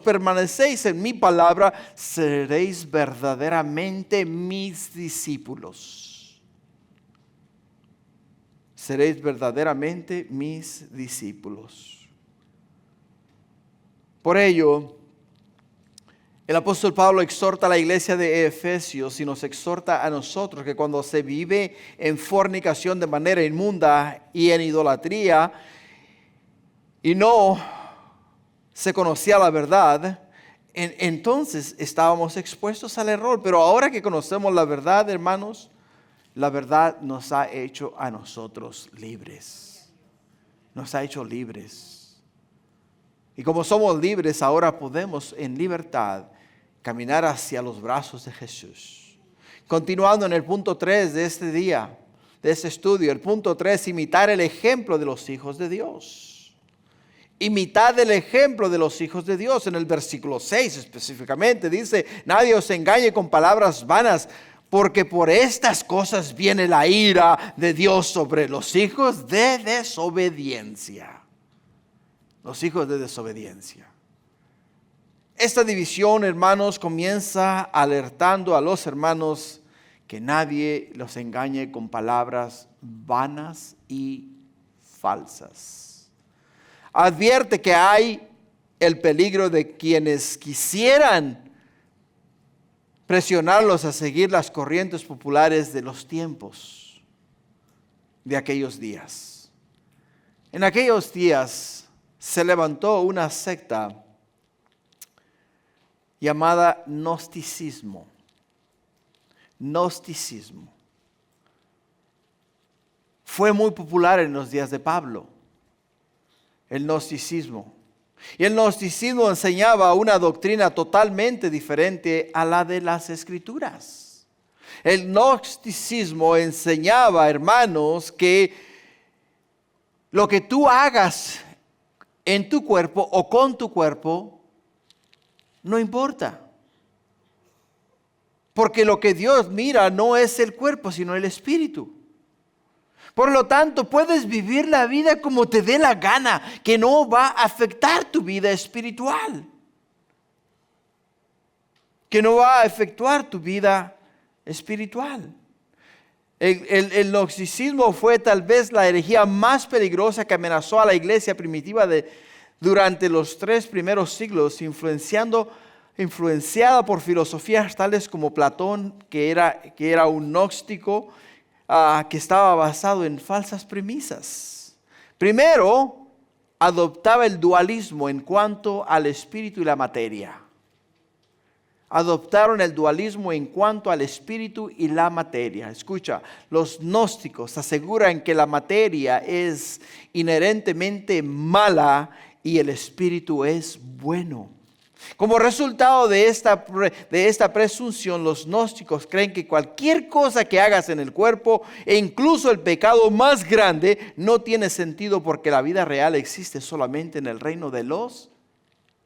permanecéis en mi palabra, seréis verdaderamente mis discípulos. Seréis verdaderamente mis discípulos. Por ello, el apóstol Pablo exhorta a la iglesia de Efesios y nos exhorta a nosotros que cuando se vive en fornicación de manera inmunda y en idolatría y no se conocía la verdad, entonces estábamos expuestos al error. Pero ahora que conocemos la verdad, hermanos, la verdad nos ha hecho a nosotros libres. Nos ha hecho libres. Y como somos libres, ahora podemos en libertad caminar hacia los brazos de Jesús. Continuando en el punto 3 de este día, de este estudio, el punto 3, imitar el ejemplo de los hijos de Dios. Imitad el ejemplo de los hijos de Dios. En el versículo 6 específicamente dice, nadie os engañe con palabras vanas, porque por estas cosas viene la ira de Dios sobre los hijos de desobediencia. Los hijos de desobediencia. Esta división, hermanos, comienza alertando a los hermanos que nadie los engañe con palabras vanas y falsas. Advierte que hay el peligro de quienes quisieran presionarlos a seguir las corrientes populares de los tiempos de aquellos días. En aquellos días se levantó una secta llamada gnosticismo. Gnosticismo. Fue muy popular en los días de Pablo, el gnosticismo. Y el gnosticismo enseñaba una doctrina totalmente diferente a la de las Escrituras. El gnosticismo enseñaba, hermanos, que lo que tú hagas en tu cuerpo o con tu cuerpo no importa. Porque lo que Dios mira no es el cuerpo, sino el espíritu. Por lo tanto, puedes vivir la vida como te dé la gana, que no va a afectar tu vida espiritual. Que no va a afectar tu vida espiritual. El gnosticismo fue tal vez la herejía más peligrosa que amenazó a la iglesia primitiva durante los 3 primeros siglos, influenciada por filosofías tales como Platón, que era un gnóstico, que estaba basado en falsas premisas. Primero, adoptaba el dualismo en cuanto al espíritu y la materia. Adoptaron el dualismo en cuanto al espíritu y la materia. Escucha, los gnósticos aseguran que la materia es inherentemente mala y el espíritu es bueno. Como resultado de esta presunción, los gnósticos creen que cualquier cosa que hagas en el cuerpo, e incluso el pecado más grande, no tiene sentido porque la vida real existe solamente en el reino de los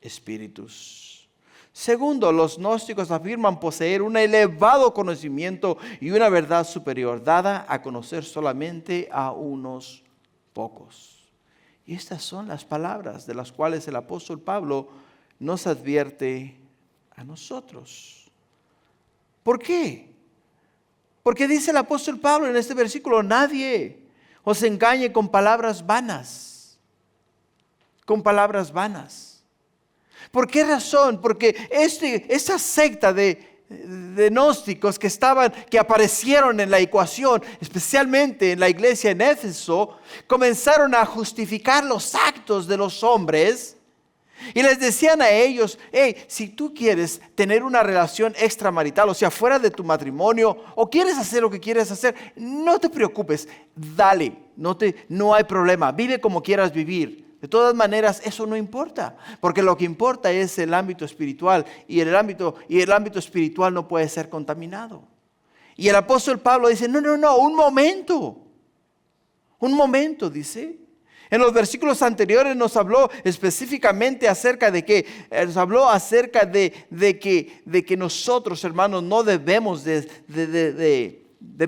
espíritus. Segundo, los gnósticos afirman poseer un elevado conocimiento y una verdad superior, dada a conocer solamente a unos pocos. Y estas son las palabras de las cuales el apóstol Pablo nos advierte a nosotros. ¿Por qué? Porque dice el apóstol Pablo en este versículo, nadie os engañe con palabras vanas. Con palabras vanas. ¿Por qué razón? Porque esa secta de gnósticos que aparecieron en la ecuación, especialmente en la iglesia en Éfeso, comenzaron a justificar los actos de los hombres y les decían a ellos, hey, si tú quieres tener una relación extramarital, o sea, fuera de tu matrimonio, o quieres hacer lo que quieres hacer, no te preocupes, dale, no hay problema, vive como quieras vivir. De todas maneras, eso no importa, porque lo que importa es el ámbito espiritual y el ámbito espiritual no puede ser contaminado. Y el apóstol Pablo dice, no, un momento, dice. En los versículos anteriores nos habló específicamente acerca de que, que nosotros, hermanos, no debemos de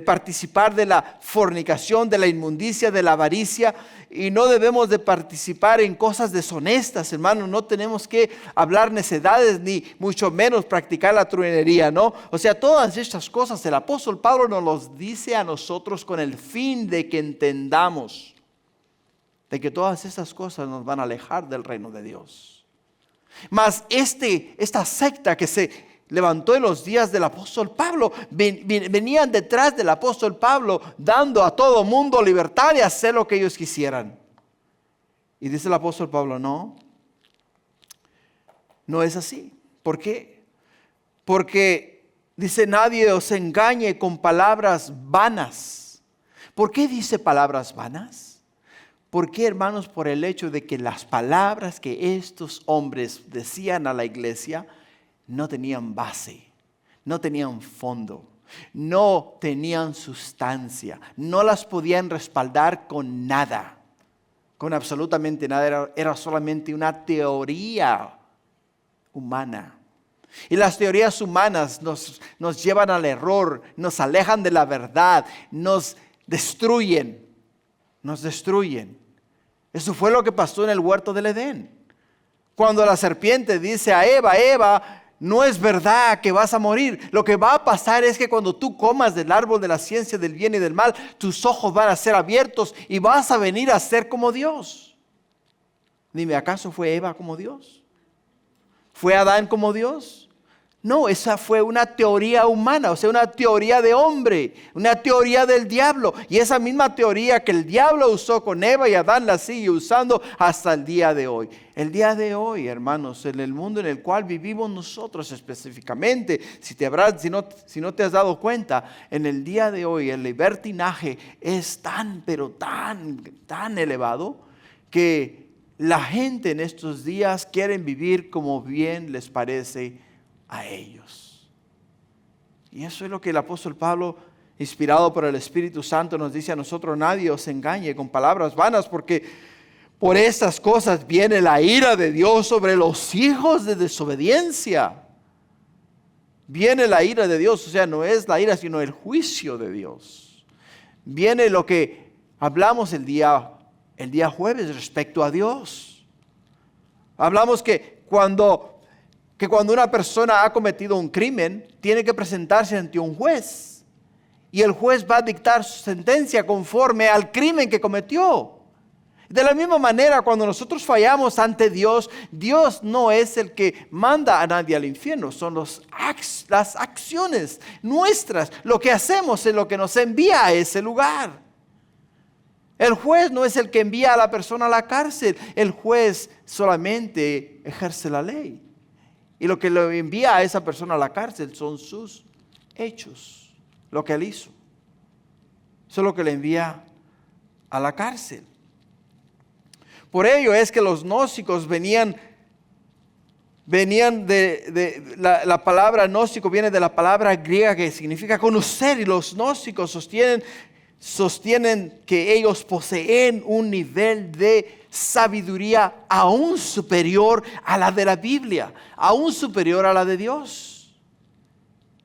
participar de la fornicación, de la inmundicia, de la avaricia, y no debemos de participar en cosas deshonestas, hermanos. No tenemos que hablar necedades, ni mucho menos practicar la truanería, ¿no? O sea, todas estas cosas el apóstol Pablo nos los dice a nosotros con el fin de que entendamos de que todas estas cosas nos van a alejar del reino de Dios. Mas esta secta que se levantó en los días del apóstol Pablo, venían detrás del apóstol Pablo dando a todo mundo libertad de hacer lo que ellos quisieran. Y dice el apóstol Pablo, no es así. ¿Por qué? Porque dice, nadie os engañe con palabras vanas. ¿Por qué dice palabras vanas? ¿Por qué, hermanos? Por el hecho de que las palabras que estos hombres decían a la iglesia no tenían base, no tenían fondo, no tenían sustancia, no las podían respaldar con nada, con absolutamente nada, era solamente una teoría humana. Y las teorías humanas nos llevan al error, nos alejan de la verdad, nos destruyen. Eso fue lo que pasó en el huerto del Edén. Cuando la serpiente dice a Eva, no es verdad que vas a morir. Lo que va a pasar es que cuando tú comas del árbol de la ciencia del bien y del mal, tus ojos van a ser abiertos y vas a venir a ser como Dios. Dime, ¿acaso fue Eva como Dios? ¿Fue Adán como Dios? No, esa fue una teoría humana, o sea, una teoría de hombre, una teoría del diablo. Y esa misma teoría que el diablo usó con Eva y Adán la sigue usando hasta el día de hoy. El día de hoy, hermanos, en el mundo en el cual vivimos nosotros específicamente, si no te has dado cuenta, en el día de hoy el libertinaje es tan elevado que la gente en estos días quiere vivir como bien les parece a ellos. Y eso es lo que el apóstol Pablo, inspirado por el Espíritu Santo, nos dice a nosotros: nadie os engañe con palabras vanas, porque por estas cosas viene la ira de Dios sobre los hijos de desobediencia. Viene la ira de Dios, o sea, no es la ira, sino el juicio de Dios. Viene lo que hablamos el día jueves respecto a Dios. Hablamos que cuando una persona ha cometido un crimen, tiene que presentarse ante un juez. Y el juez va a dictar su sentencia conforme al crimen que cometió. De la misma manera, cuando nosotros fallamos ante Dios, Dios no es el que manda a nadie al infierno. Son las acciones nuestras, lo que hacemos es lo que nos envía a ese lugar. El juez no es el que envía a la persona a la cárcel. El juez solamente ejerce la ley. Y lo que le envía a esa persona a la cárcel son sus hechos, lo que él hizo. Eso es lo que le envía a la cárcel. Por ello es que los gnósticos venían de la palabra gnóstico viene de la palabra griega que significa conocer, y los gnósticos sostienen que ellos poseen un nivel de sabiduría aún superior a la de la Biblia, aún superior a la de Dios.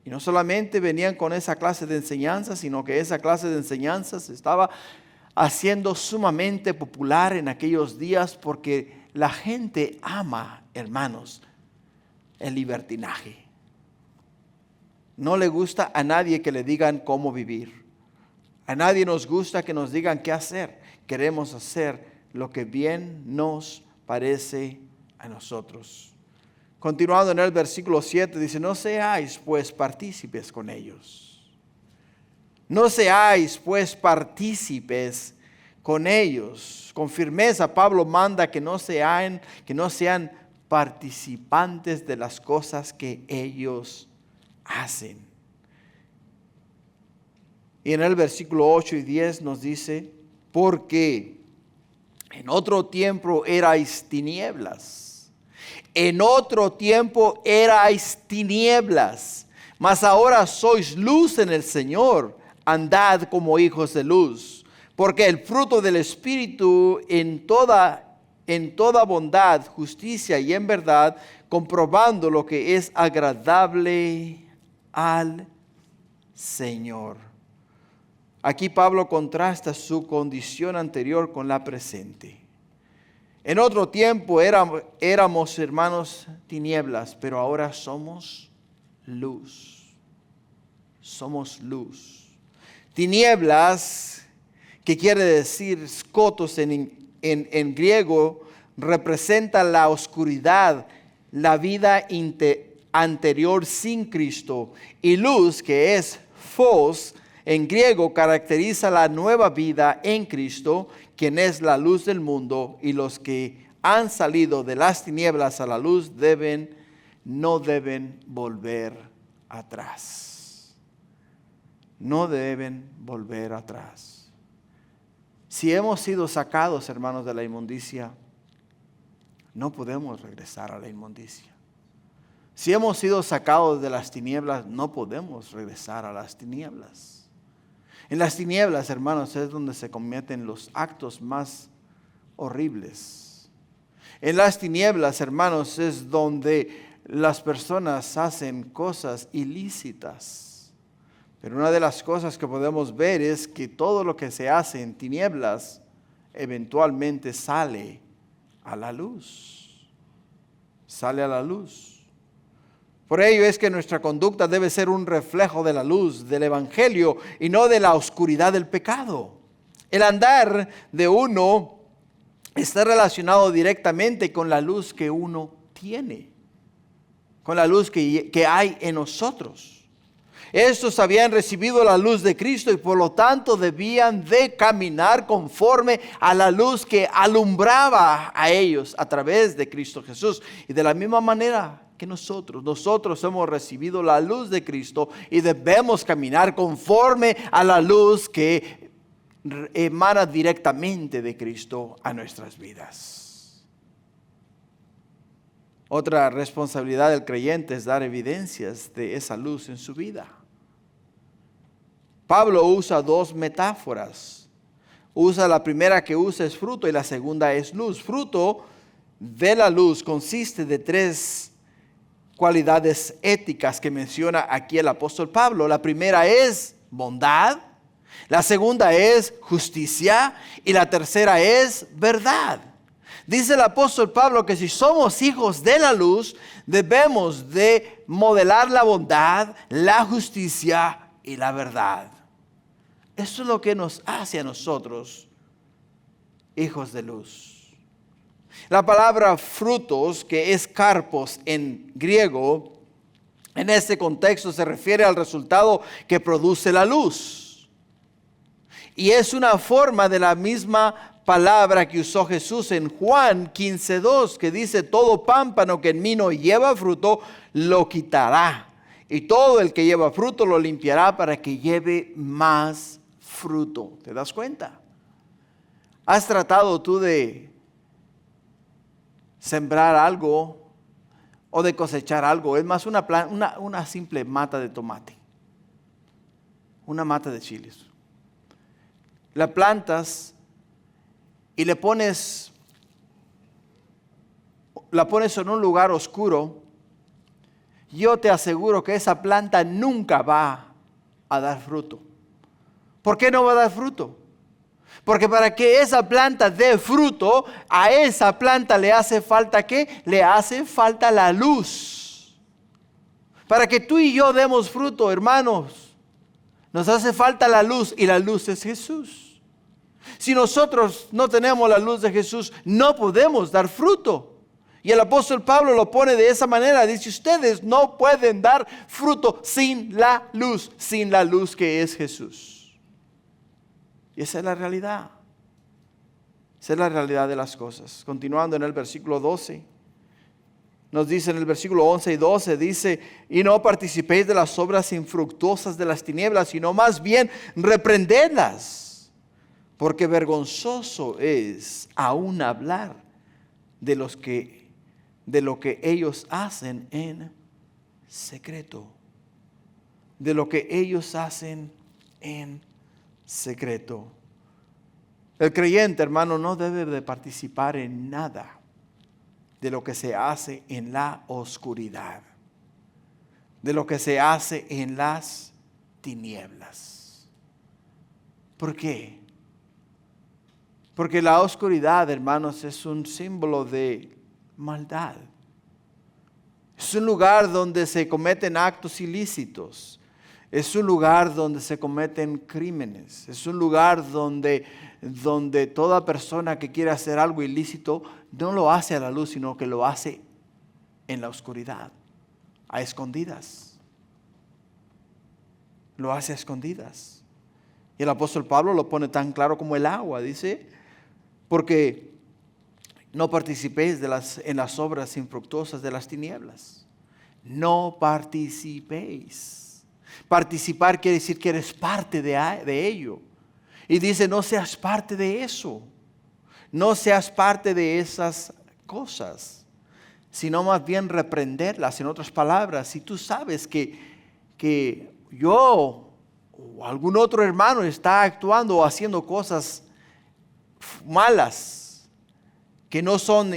Y no solamente venían con esa clase de enseñanza, sino que esa clase de enseñanza se estaba haciendo sumamente popular en aquellos días, porque la gente ama, hermanos, el libertinaje. No le gusta a nadie que le digan cómo vivir. A nadie nos gusta que nos digan qué hacer. Queremos hacer lo que bien nos parece a nosotros. Continuando en el versículo 7, dice, no seáis pues partícipes con ellos. No seáis pues partícipes con ellos. Con firmeza Pablo manda que no sean participantes de las cosas que ellos hacen. Y en el versículo 8 y 10 nos dice, porque en otro tiempo erais tinieblas. En otro tiempo erais tinieblas, mas ahora sois luz en el Señor. Andad como hijos de luz, porque el fruto del Espíritu en toda bondad, justicia y en verdad, comprobando lo que es agradable al Señor. Aquí Pablo contrasta su condición anterior con la presente. En otro tiempo éramos hermanos tinieblas, pero ahora somos luz. Somos luz. Tinieblas, que quiere decir skotos en griego, representa la oscuridad, la vida anterior sin Cristo. Y luz, que es phos, en griego caracteriza la nueva vida en Cristo, quien es la luz del mundo, y los que han salido de las tinieblas a la luz no deben volver atrás. No deben volver atrás. Si hemos sido sacados, hermanos, de la inmundicia, no podemos regresar a la inmundicia. Si hemos sido sacados de las tinieblas, no podemos regresar a las tinieblas. En las tinieblas, hermanos, es donde se cometen los actos más horribles. En las tinieblas, hermanos, es donde las personas hacen cosas ilícitas. Pero una de las cosas que podemos ver es que todo lo que se hace en tinieblas eventualmente sale a la luz. Sale a la luz. Por ello es que nuestra conducta debe ser un reflejo de la luz del Evangelio y no de la oscuridad del pecado. El andar de uno está relacionado directamente con la luz que uno tiene, con la luz que hay en nosotros. Estos habían recibido la luz de Cristo y por lo tanto debían de caminar conforme a la luz que alumbraba a ellos a través de Cristo Jesús. Y de la misma manera que nosotros hemos recibido la luz de Cristo y debemos caminar conforme a la luz que emana directamente de Cristo a nuestras vidas. Otra responsabilidad del creyente es dar evidencias de esa luz en su vida. Pablo usa dos metáforas. La primera que usa es fruto y la segunda es luz. Fruto de la luz consiste de tres cualidades éticas que menciona aquí el apóstol Pablo. La primera es bondad, la segunda es justicia y la tercera es verdad. Dice el apóstol Pablo que si somos hijos de la luz, debemos de modelar la bondad, la justicia y la verdad. Eso es lo que nos hace a nosotros hijos de luz. La palabra frutos, que es karpos en griego, en este contexto se refiere al resultado que produce la luz. Y es una forma de la misma palabra que usó Jesús en Juan 15:2, que dice: todo pámpano que en mí no lleva fruto, lo quitará. Y todo el que lleva fruto lo limpiará para que lleve más fruto. ¿Te das cuenta? ¿Has tratado tú de sembrar algo o de cosechar algo? Es más, una simple mata de tomate, una mata de chiles. La plantas y la pones en un lugar oscuro. Yo te aseguro que esa planta nunca va a dar fruto. ¿Por qué no va a dar fruto? Porque para que esa planta dé fruto, a esa planta le hace falta ¿qué? Le hace falta la luz. Para que tú y yo demos fruto, hermanos, nos hace falta la luz y la luz es Jesús. Si nosotros no tenemos la luz de Jesús, no podemos dar fruto. Y el apóstol Pablo lo pone de esa manera. Dice, ustedes no pueden dar fruto sin la luz que es Jesús. Y esa es la realidad. Esa es la realidad de las cosas. Continuando en el versículo 12. Nos dice en el versículo 11 y 12, dice, y no participéis de las obras infructuosas de las tinieblas, sino más bien reprendedlas. Porque vergonzoso es aún hablar de lo que ellos hacen en secreto. De lo que ellos hacen en secreto. El creyente, hermano, no debe de participar en nada de lo que se hace en la oscuridad. De lo que se hace en las tinieblas. ¿Por qué? Porque la oscuridad, hermanos, es un símbolo de maldad. Es un lugar donde se cometen actos ilícitos. Es un lugar donde se cometen crímenes. Es un lugar donde toda persona que quiere hacer algo ilícito no lo hace a la luz, sino que lo hace en la oscuridad, a escondidas. Lo hace a escondidas. Y el apóstol Pablo lo pone tan claro como el agua, dice, porque no participéis en las obras infructuosas de las tinieblas. No participéis. Participar quiere decir que eres parte de ello. Y dice, no seas parte de eso. No seas parte de esas cosas, sino más bien reprenderlas. En otras palabras, si tú sabes que yo o algún otro hermano está actuando o haciendo cosas malas, que no son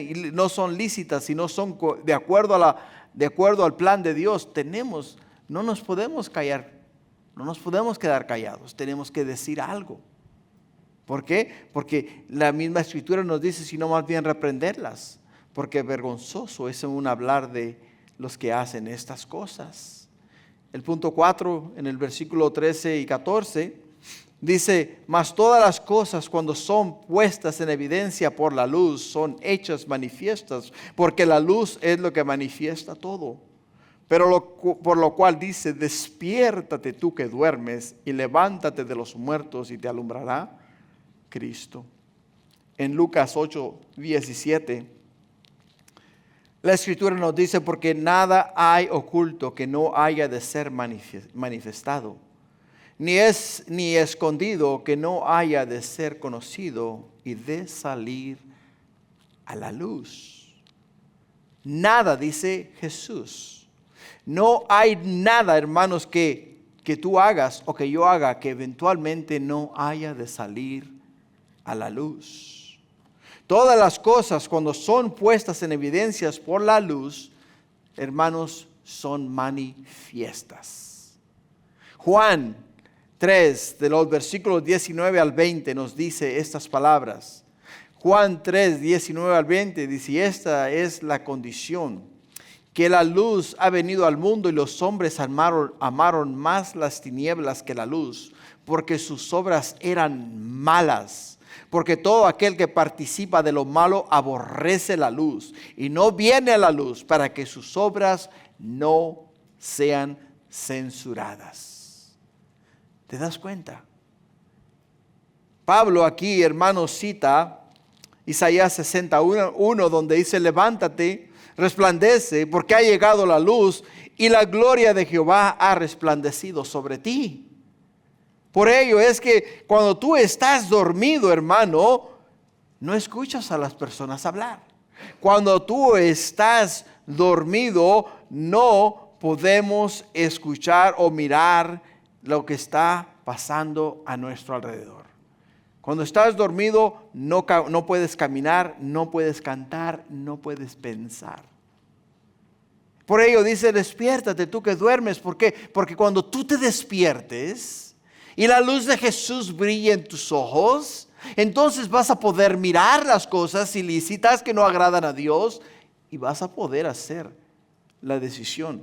lícitas y no son de acuerdo al plan de Dios, no nos podemos callar, no nos podemos quedar callados, tenemos que decir algo. ¿Por qué? Porque la misma Escritura nos dice, sino más bien reprenderlas, porque vergonzoso es un hablar de los que hacen estas cosas. El punto 4 en el versículo 13 y 14 dice, mas todas las cosas cuando son puestas en evidencia por la luz son hechas manifiestas, porque la luz es lo que manifiesta todo. Pero por lo cual dice, despiértate tú que duermes y levántate de los muertos y te alumbrará Cristo. En Lucas 8:17, la Escritura nos dice, porque nada hay oculto que no haya de ser manifestado, ni escondido que no haya de ser conocido y de salir a la luz. Nada, dice Jesús. No hay nada, hermanos, que tú hagas o que yo haga que eventualmente no haya de salir a la luz. Todas las cosas cuando son puestas en evidencias por la luz, hermanos, son manifiestas. Juan 3, de los versículos 19 al 20 nos dice estas palabras. Juan 3, 19 al 20 dice, y esta es la condición, que la luz ha venido al mundo y los hombres amaron más las tinieblas que la luz, porque sus obras eran malas. Porque todo aquel que participa de lo malo aborrece la luz y no viene a la luz para que sus obras no sean censuradas. ¿Te das cuenta? Pablo aquí, hermanos, cita Isaías 61, donde dice, levántate, resplandece, porque ha llegado la luz y la gloria de Jehová ha resplandecido sobre ti. Por ello es que cuando tú estás dormido, hermano, no escuchas a las personas hablar. Cuando tú estás dormido, no podemos escuchar o mirar lo que está pasando a nuestro alrededor. Cuando estás dormido, no puedes caminar, no puedes cantar, no puedes pensar. Por ello dice, despiértate tú que duermes. ¿Por qué? Porque cuando tú te despiertes y la luz de Jesús brilla en tus ojos, entonces vas a poder mirar las cosas ilícitas que no agradan a Dios y vas a poder hacer la decisión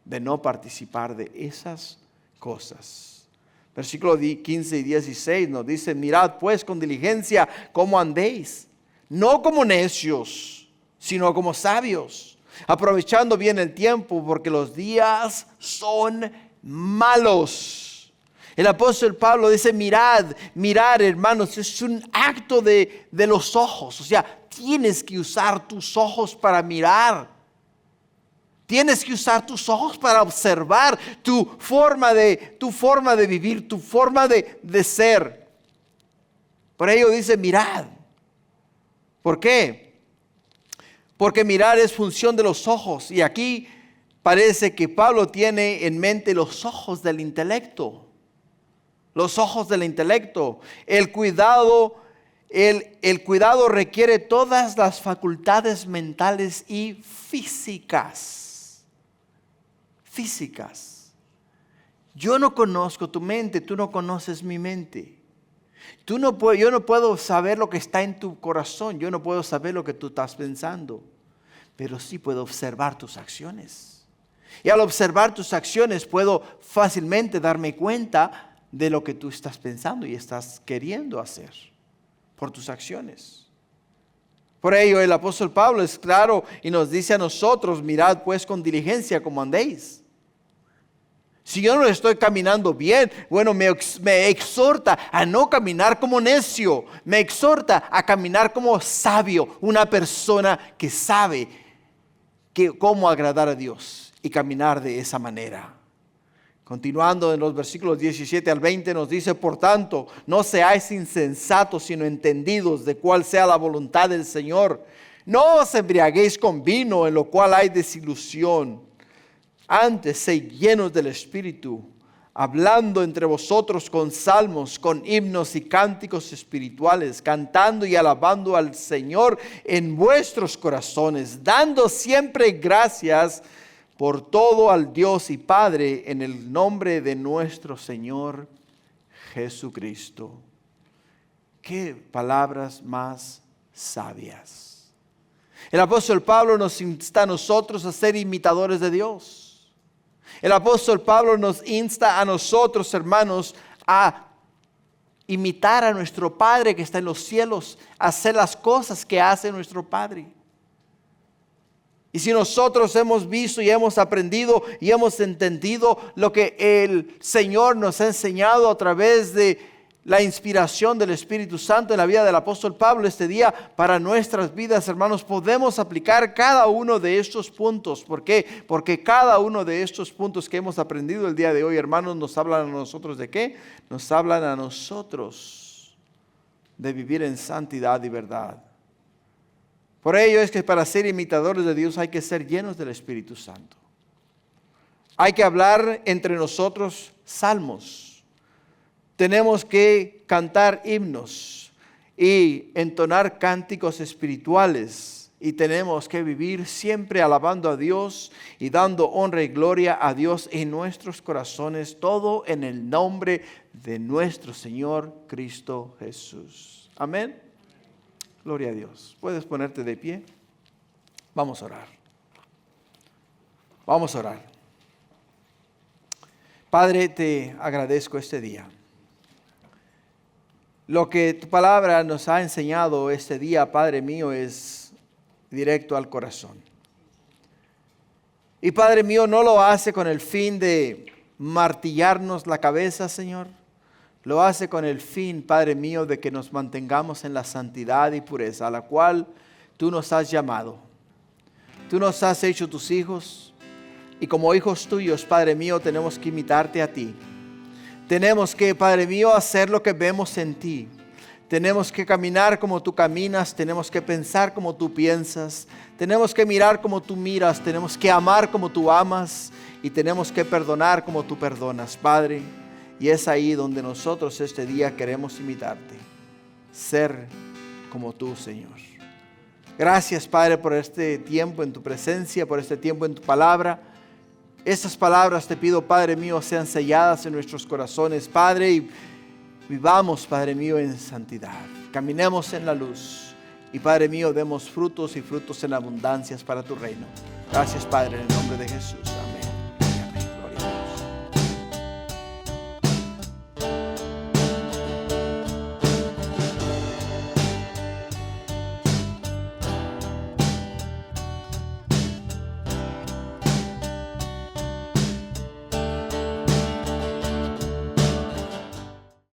de no participar de esas cosas. Versículo 15 y 16 nos dice: mirad pues con diligencia cómo andéis, no como necios, sino como sabios, aprovechando bien el tiempo, porque los días son malos. El apóstol Pablo dice: mirad, hermanos, es un acto de los ojos. O sea, tienes que usar tus ojos para mirar. Tienes que usar tus ojos para observar tu forma de vivir, tu forma de ser. Por ello dice: mirad. ¿Por qué? Porque mirar es función de los ojos. Y aquí parece que Pablo tiene en mente los ojos del intelecto. Los ojos del intelecto. El cuidado requiere todas las facultades mentales y físicas. Yo no conozco tu mente, tú no conoces mi mente. Yo no puedo saber lo que está en tu corazón, yo no puedo saber lo que tú estás pensando, pero sí puedo observar tus acciones. Y al observar tus acciones puedo fácilmente darme cuenta de lo que tú estás pensando y estás queriendo hacer por tus acciones. Por ello el apóstol Pablo es claro y nos dice a nosotros: mirad pues con diligencia cómo andéis. Si yo no estoy caminando bien, bueno, me exhorta a no caminar como necio. Me exhorta a caminar como sabio, una persona que sabe cómo agradar a Dios y caminar de esa manera. Continuando en los versículos 17 al 20 nos dice: por tanto, no seáis insensatos, sino entendidos de cuál sea la voluntad del Señor. No os embriaguéis con vino, en lo cual hay desilusión. Antes, sed llenos del Espíritu, hablando entre vosotros con salmos, con himnos y cánticos espirituales, cantando y alabando al Señor en vuestros corazones, dando siempre gracias por todo al Dios y Padre, en el nombre de nuestro Señor Jesucristo. Qué palabras más sabias. El apóstol Pablo nos insta a nosotros a ser imitadores de Dios. El apóstol Pablo nos insta a nosotros, hermanos, a imitar a nuestro Padre que está en los cielos, a hacer las cosas que hace nuestro Padre. Y si nosotros hemos visto y hemos aprendido y hemos entendido lo que el Señor nos ha enseñado a través de la inspiración del Espíritu Santo en la vida del apóstol Pablo este día para nuestras vidas, hermanos, podemos aplicar cada uno de estos puntos. ¿Por qué? Porque cada uno de estos puntos que hemos aprendido el día de hoy, hermanos, nos hablan a nosotros ¿de qué? Nos hablan a nosotros de vivir en santidad y verdad. Por ello es que para ser imitadores de Dios hay que ser llenos del Espíritu Santo. Hay que hablar entre nosotros salmos. Tenemos que cantar himnos y entonar cánticos espirituales. Y tenemos que vivir siempre alabando a Dios y dando honra y gloria a Dios en nuestros corazones. Todo en el nombre de nuestro Señor Cristo Jesús. Amén. Gloria a Dios. ¿Puedes ponerte de pie? Vamos a orar. Vamos a orar. Padre, te agradezco este día. Lo que tu palabra nos ha enseñado este día, Padre mío, es directo al corazón. Y Padre mío, no lo hace con el fin de martillarnos la cabeza, Señor. Lo hace con el fin, Padre mío, de que nos mantengamos en la santidad y pureza a la cual tú nos has llamado. Tú nos has hecho tus hijos y como hijos tuyos, Padre mío, tenemos que imitarte a ti. Tenemos que, Padre mío, hacer lo que vemos en ti. Tenemos que caminar como tú caminas, tenemos que pensar como tú piensas, tenemos que mirar como tú miras, tenemos que amar como tú amas y tenemos que perdonar como tú perdonas, Padre. Y es ahí donde nosotros este día queremos imitarte, ser como tú, Señor. Gracias, Padre, por este tiempo en tu presencia, por este tiempo en tu palabra. Estas palabras te pido, Padre mío, sean selladas en nuestros corazones, Padre, y vivamos, Padre mío, en santidad. Caminemos en la luz y, Padre mío, demos frutos y frutos en abundancias para tu reino. Gracias, Padre, en el nombre de Jesús. Amén.